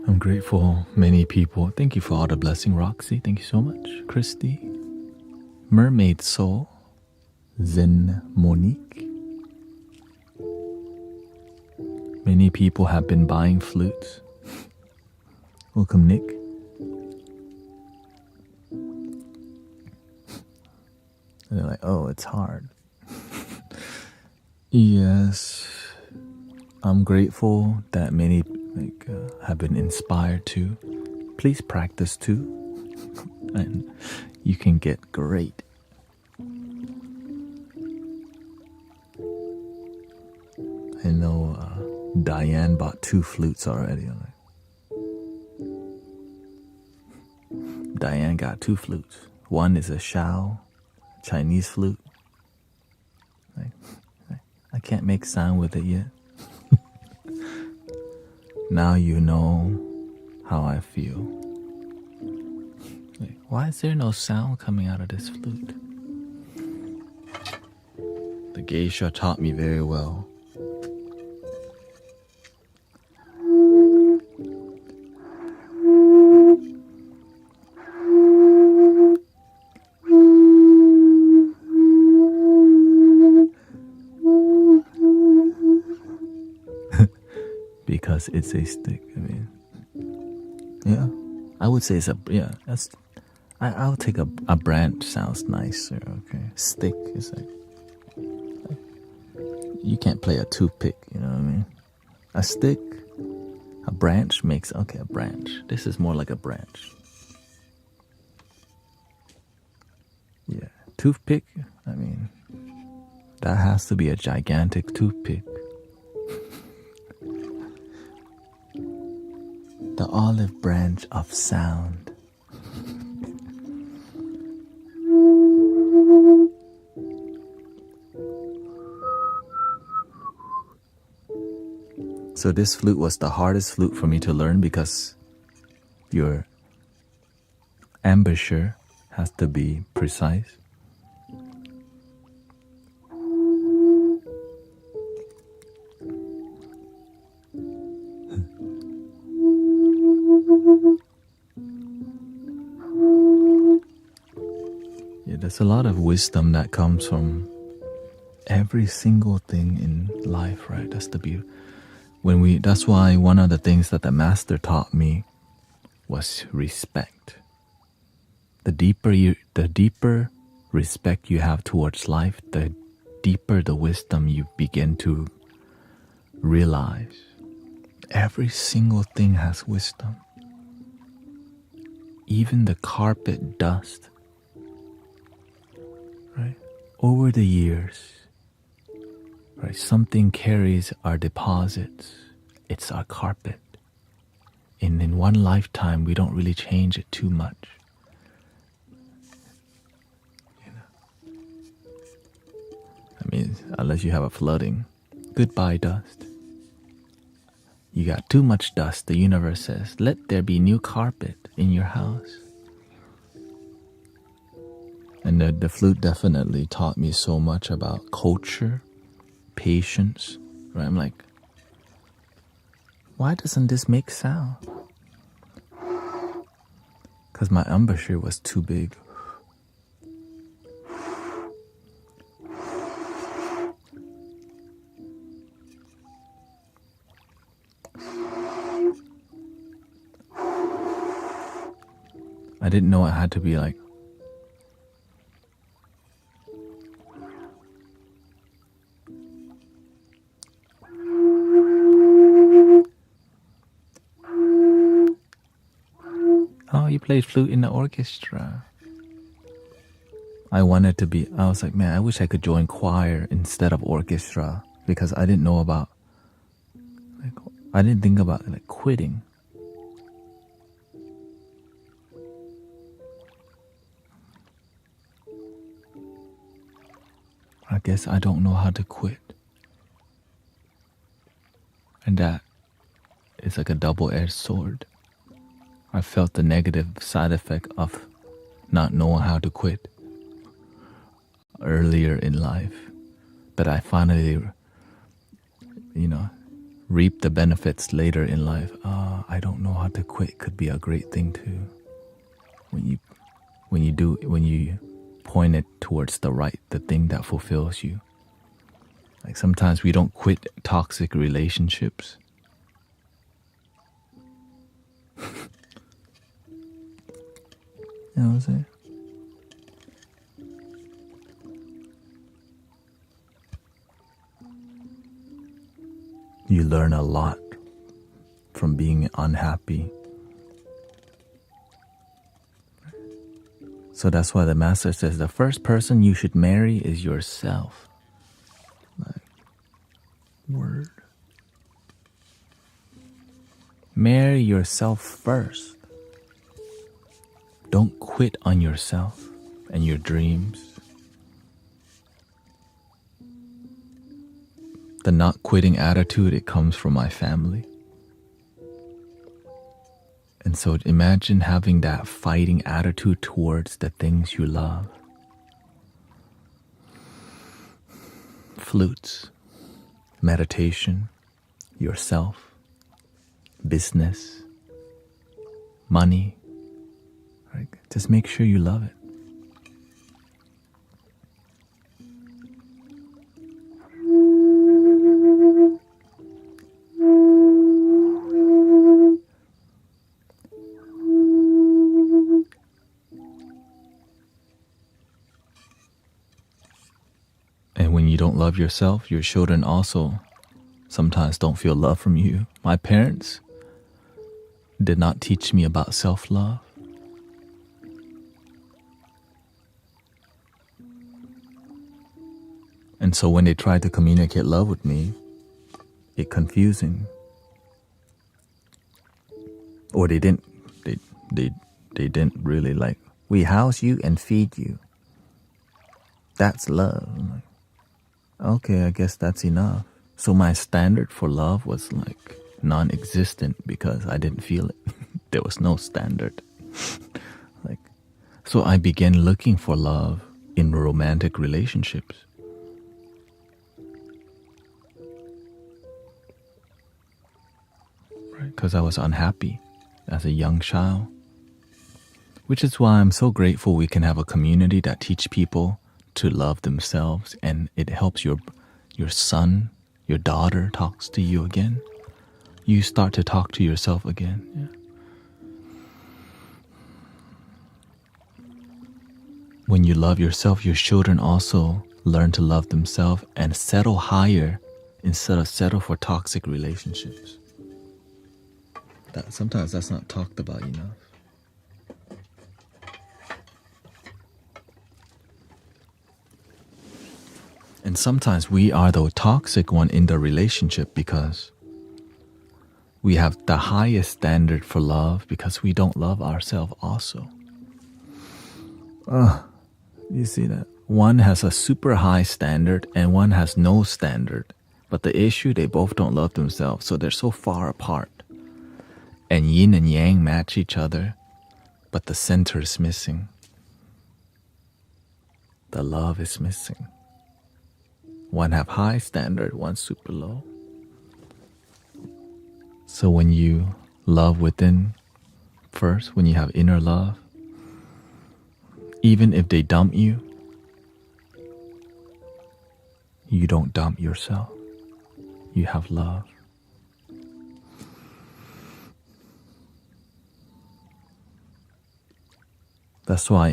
I'm grateful many people. Thank you for all the blessing, Roxy. Thank you so much. Christy. Mermaid Soul. Zen Monique. Many people have been buying flutes. Welcome, Nick. And they're like, oh, it's hard. Yes. I'm grateful that many have been inspired to. Please practice too. And you can get great. I know Diane bought 2 flutes already. Diane got 2 flutes. One is a Shao, Chinese flute. I can't make sound with it yet. Now you know how I feel. Why is there no sound coming out of this flute? The geisha taught me very well. Because it's a stick. I mean, yeah, I would say it's a, yeah, that's, I'll take a branch, sounds nicer. Okay, stick is like you can't play a toothpick, you know what I mean? A stick, a branch makes, okay, a branch. This is more like a branch. Yeah, toothpick, I mean, that has to be a gigantic toothpick. The olive branch of sound. So this flute was the hardest flute for me to learn because your embouchure has to be precise. Yeah, there's a lot of wisdom that comes from every single thing in life, right? That's the beauty. That's why one of the things that the master taught me was respect. The deeper respect you have towards life, the deeper the wisdom you begin to realize. Every single thing has wisdom. Even the carpet dust, right? Over the years, right, something carries our deposits. It's our carpet. And in one lifetime, we don't really change it too much. You know? I mean, unless you have a flooding. Goodbye, dust. You got too much dust, the universe says, let there be new carpet in your house. And the flute definitely taught me so much about culture, patience, right? I'm like, why doesn't this make sound? Because my embouchure was too big. I didn't know it had to be like, oh, you played flute in the orchestra. I was like, man, I wish I could join choir instead of orchestra because I didn't know about, I didn't think about quitting. I guess I don't know how to quit. And that is like a double-edged sword. I felt the negative side effect of not knowing how to quit earlier in life. But I finally, reap the benefits later in life. I don't know how to quit could be a great thing too. When you point it towards the thing that fulfills you. Like sometimes we don't quit toxic relationships. You know what I'm saying? You learn a lot from being unhappy. So that's why the master says the first person you should marry is yourself. Like, word. Marry yourself first. Don't quit on yourself and your dreams. The not quitting attitude, it comes from my family. And so imagine having that fighting attitude towards the things you love. Flutes, meditation, yourself, business, money. Right? Just make sure you love it. And when you don't love yourself, your children also sometimes don't feel love from you. My parents did not teach me about self-love. And so when they tried to communicate love with me, it confusing. Or they didn't really like, we house you and feed you. That's love. I'm like, okay, I guess that's enough. So my standard for love was like non-existent because I didn't feel it. There was no standard. Like, so I began looking for love in romantic relationships. Right? Because I was unhappy as a young child. Which is why I'm so grateful we can have a community that teach people to love themselves, and it helps your son, your daughter talks to you again. You start to talk to yourself again. Yeah. When you love yourself, your children also learn to love themselves and settle higher instead of settle for toxic relationships. Sometimes that's not talked about enough. And sometimes we are the toxic one in the relationship because we have the highest standard for love because we don't love ourselves also. You see that? One has a super high standard and one has no standard. But the issue, they both don't love themselves, so they're so far apart. And yin and yang match each other, but the center is missing. The love is missing. One have high standard, one super low. So when you love within first, when you have inner love, even if they dump you, you don't dump yourself. You have love. That's why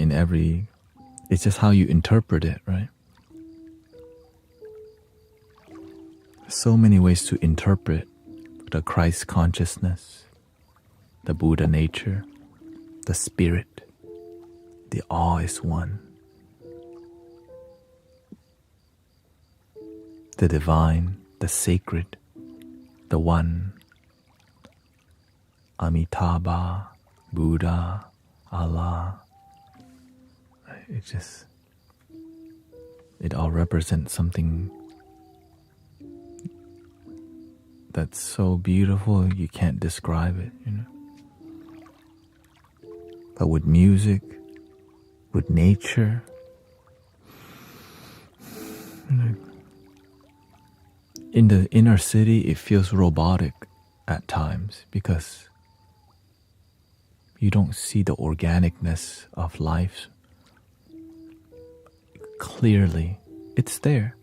it's just how you interpret it, right? So many ways to interpret the Christ consciousness, the Buddha nature, the spirit, the all is one, the divine, the sacred, the one, Amitabha, Buddha, Allah. It all represents something that's so beautiful you can't describe it, you know. But with music, with nature, In the inner city, it feels robotic at times because you don't see the organicness of life clearly. It's there.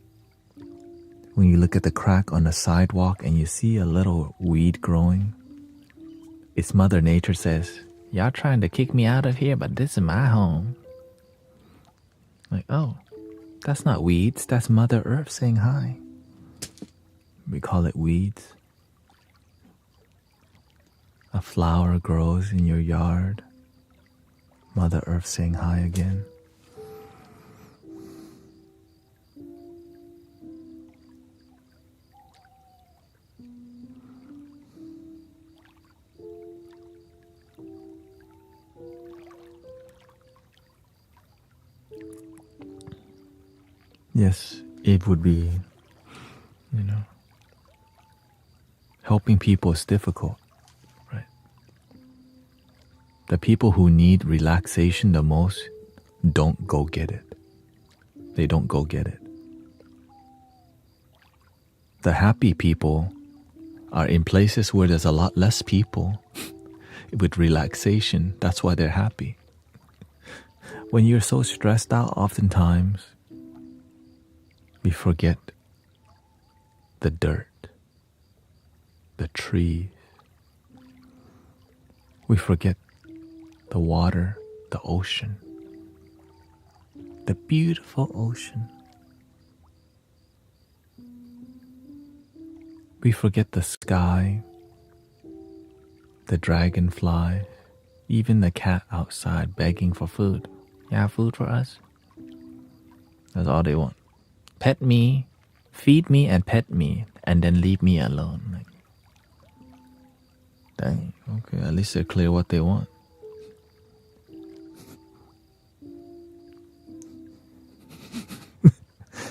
When you look at the crack on the sidewalk and you see a little weed growing, it's Mother Nature says, y'all trying to kick me out of here, but this is my home. Like, oh, that's not weeds, that's Mother Earth saying hi. We call it weeds. A flower grows in your yard. Mother Earth saying hi again. Yes, it would be, helping people is difficult, right? The people who need relaxation the most don't go get it. They don't go get it. The happy people are in places where there's a lot less people with relaxation. That's why they're happy. When you're so stressed out, oftentimes, we forget the dirt, the trees. We forget the water, the ocean, the beautiful ocean. We forget the sky, the dragonfly, even the cat outside begging for food. You have food for us? That's all they want. Pet me, feed me and pet me, and then leave me alone. Like, dang, okay, at least they're clear what they want.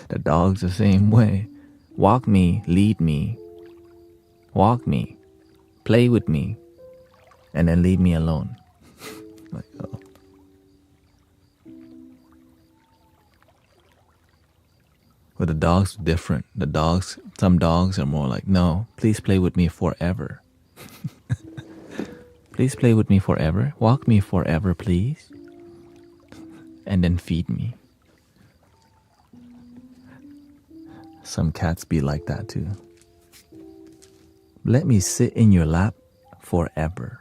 The dog's the same way. Walk me, lead me. Walk me, play with me, and then leave me alone. Like, oh. But the dogs are different. Some dogs are more like, no, please play with me forever. Please play with me forever. Walk me forever, please. And then feed me. Some cats be like that too. Let me sit in your lap forever.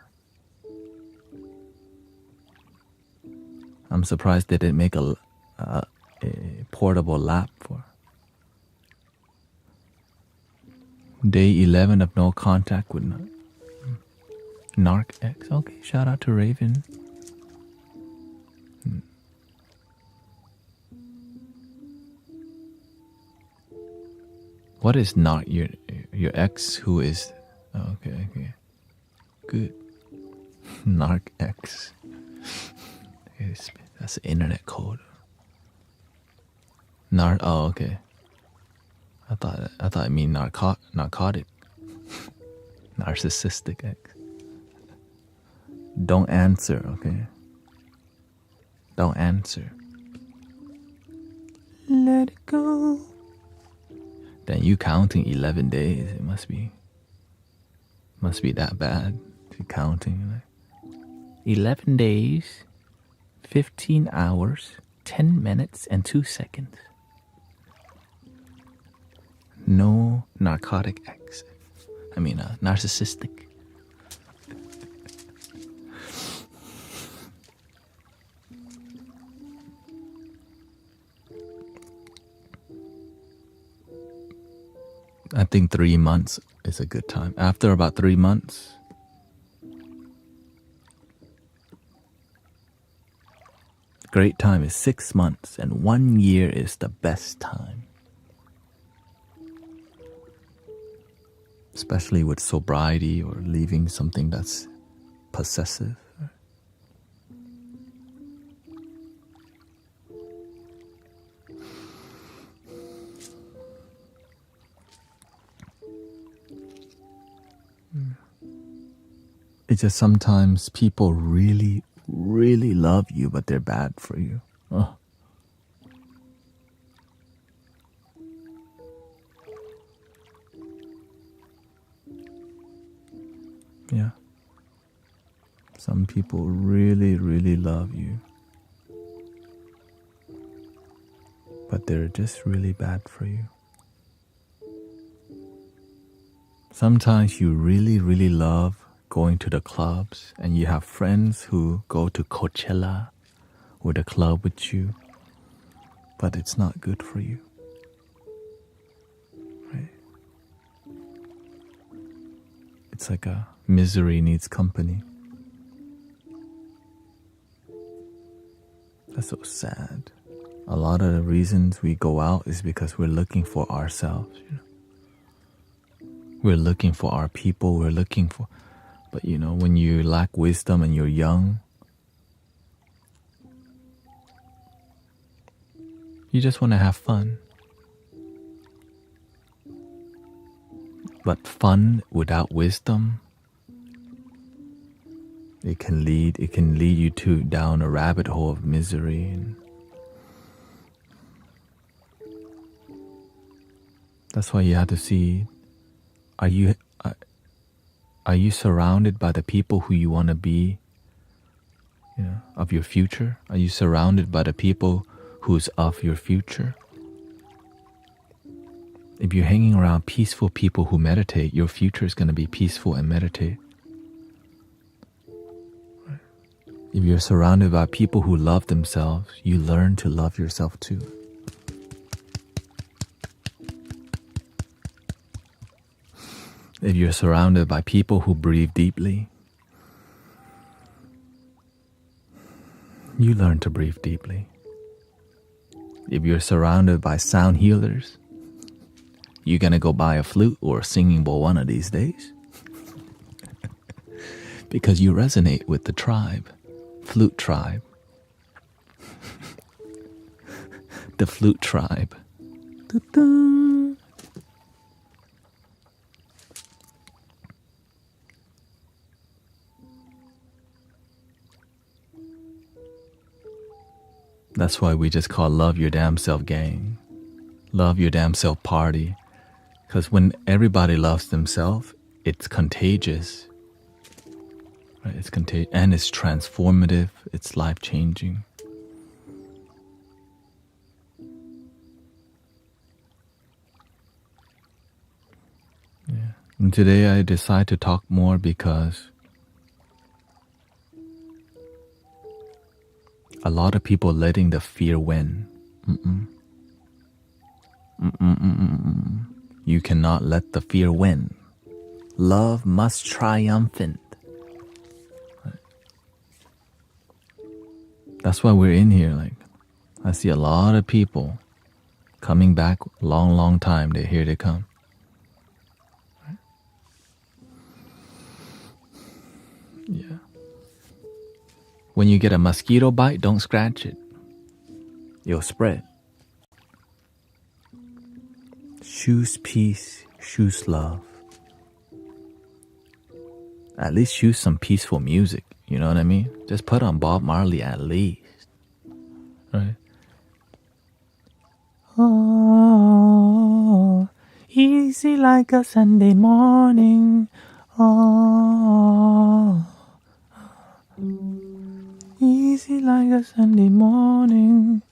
I'm surprised they didn't make a portable lap for. Day 11 of no contact with Narc X. Okay, shout out to Raven. What is not your ex who is... Oh, okay. Good. Narc X. That's the internet code. Oh, okay. I thought it mean narcotic. Narcissistic X. Don't answer, okay? Don't answer. Let it go. Then you counting 11 days. It must be that bad to counting. 11 days, 15 hours, 10 minutes, and 2 seconds. No narcotic X. Narcissistic. I think 3 months is a good time. After about 3 months, great time is 6 months, and 1 year is the best time. Especially with sobriety or leaving something that's possessive. It's just sometimes people really, really love you, but they're bad for you. Oh. Yeah. Some people really, really love you. But they're just really bad for you. Sometimes you really, really love going to the clubs and you have friends who go to Coachella or the club with you, but it's not good for you. Right? It's like a misery needs company. That's so sad. A lot of the reasons we go out is because we're looking for ourselves. We're looking for our people. But when you lack wisdom and you're young, you just want to have fun. But fun without wisdom, it can lead you down a rabbit hole of misery. And that's why you have to see, are you surrounded by the people who you want to be, of your future? Are you surrounded by the people who's of your future? If you're hanging around peaceful people who meditate, your future is going to be peaceful and meditate. If you're surrounded by people who love themselves, you learn to love yourself too. If you're surrounded by people who breathe deeply, you learn to breathe deeply. If you're surrounded by sound healers, you're gonna go buy a flute or a singing bowl one of these days. Because you resonate with the tribe, flute tribe. The flute tribe. Da-da. That's why we just call Love Your Damn Self Gang. Love Your Damn Self Party. Because when everybody loves themselves, it's contagious. Right? It's contagious and it's transformative. It's life-changing. Yeah. And today I decide to talk more because a lot of people letting the fear win. You cannot let the fear win. Love must triumphant. That's why we're in here. Like, I see a lot of people coming back long time. Here they come. Yeah. When you get a mosquito bite, don't scratch it. It'll spread. Choose peace, choose love. At least choose some peaceful music. You know what I mean? Just put on Bob Marley at least. Right? Oh, easy like a Sunday morning. Oh, easy like a Sunday morning.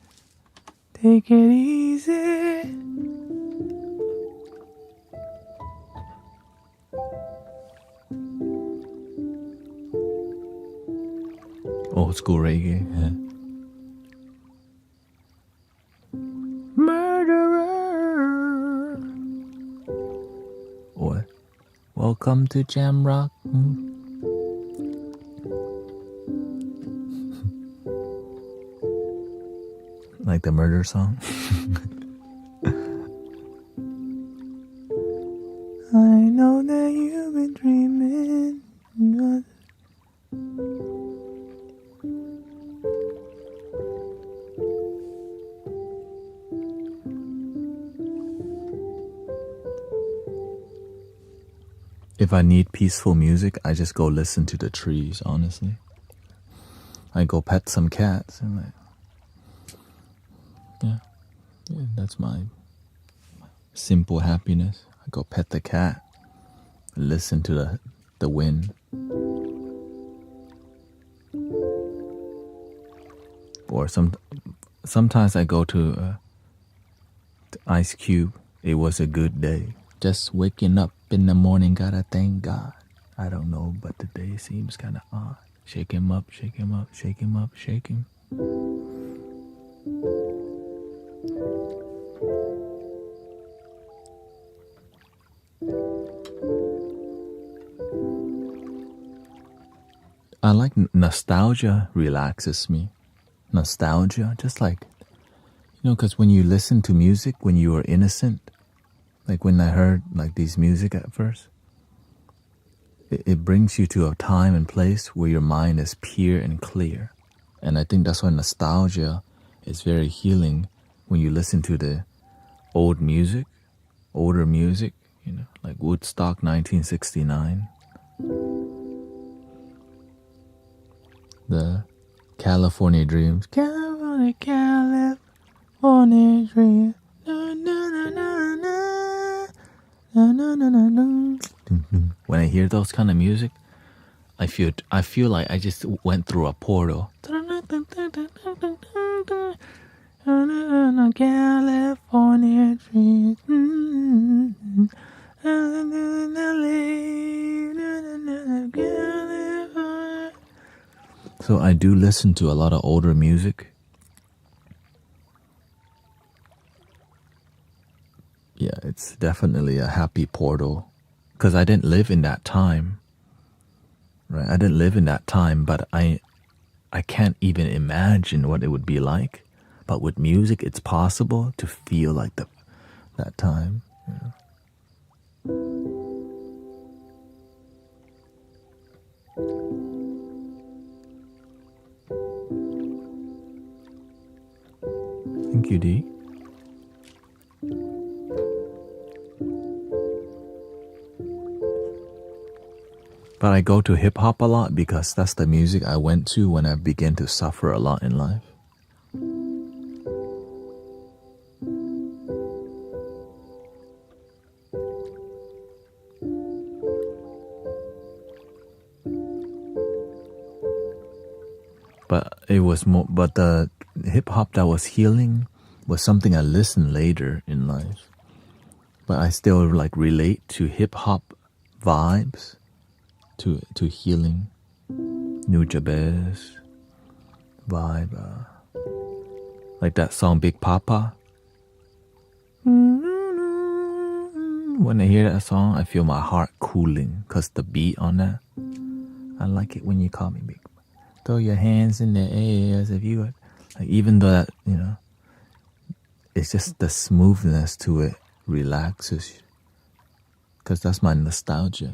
Take it easy. Old school reggae. Yeah. Murderer. Or welcome to Jam Rock. Like the murder song. I know that you've been dreaming. If I need peaceful music, I just go listen to the trees, honestly. I go pet some cats and yeah, that's my simple happiness. I go pet the cat, listen to the wind. Or sometimes I go to Ice Cube. It was a good day. Just waking up in the morning, gotta thank God. I don't know, but the day seems kind of odd. Shake him up, shake him up, shake him up, shake him. I like nostalgia relaxes me. Nostalgia, just like, because when you listen to music when you were innocent, like when I heard like these music at first, it brings you to a time and place where your mind is pure and clear. And I think that's why nostalgia is very healing when you listen to the older music, like Woodstock 1969. The California Dreams. California Dreams. Na, na, na, na, na. Na, na, na, na, na. When I hear those kind of music, I feel like I just went through a portal. California Dreams. So I do listen to a lot of older music. Yeah, it's definitely a happy portal. Because I didn't live in that time. Right? I didn't live in that time, but I can't even imagine what it would be like. But with music, it's possible to feel like that time. Thank you, D. But I go to hip hop a lot because that's the music I went to when I began to suffer a lot in life. But it was more. But the hip hop that was healing was something I listened later in life. But I still like relate to hip hop vibes, to healing, New Jabez vibe, like that song Big Papa. When I hear that song, I feel my heart cooling because the beat on that. I like it when you call me Big. Throw your hands in the air as if you would. Like, even though that, it's just the smoothness to it relaxes you. Because that's my nostalgia,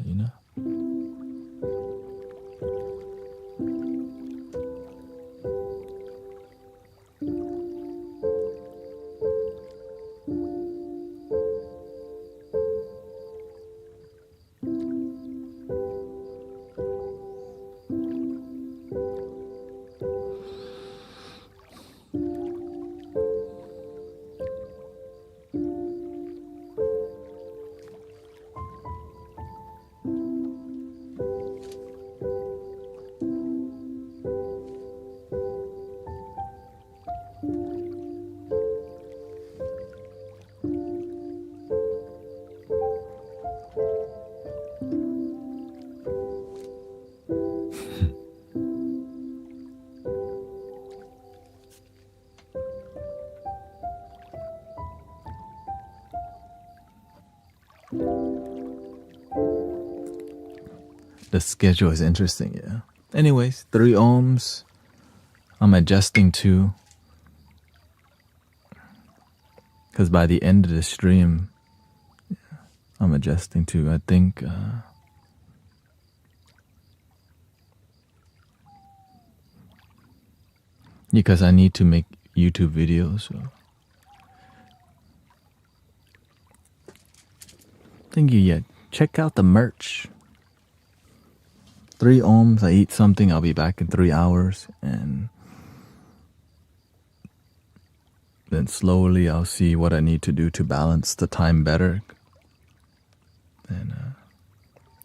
The schedule is interesting, yeah. Anyways, 3 ohms. I'm adjusting to. Because by the end of the stream, I'm adjusting to, I think, because I need to make YouTube videos. So. Thank you, yeah. Check out the merch. 3 ohms, I eat something, I'll be back in 3 hours, and then slowly I'll see what I need to do to balance the time better. And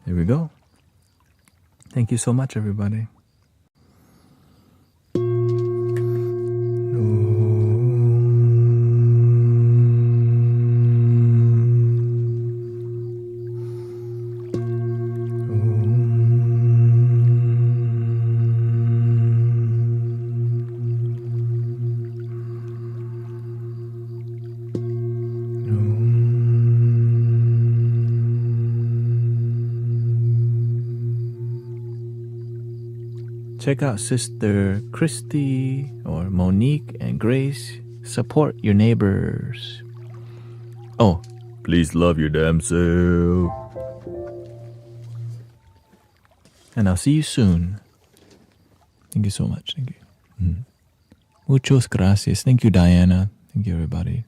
here we go. Thank you so much, everybody. Check out Sister Christy or Monique and Grace. Support your neighbors. Oh, please love your damn self. And I'll see you soon. Thank you so much. Thank you. Muchos gracias. Thank you, Diana. Thank you, everybody.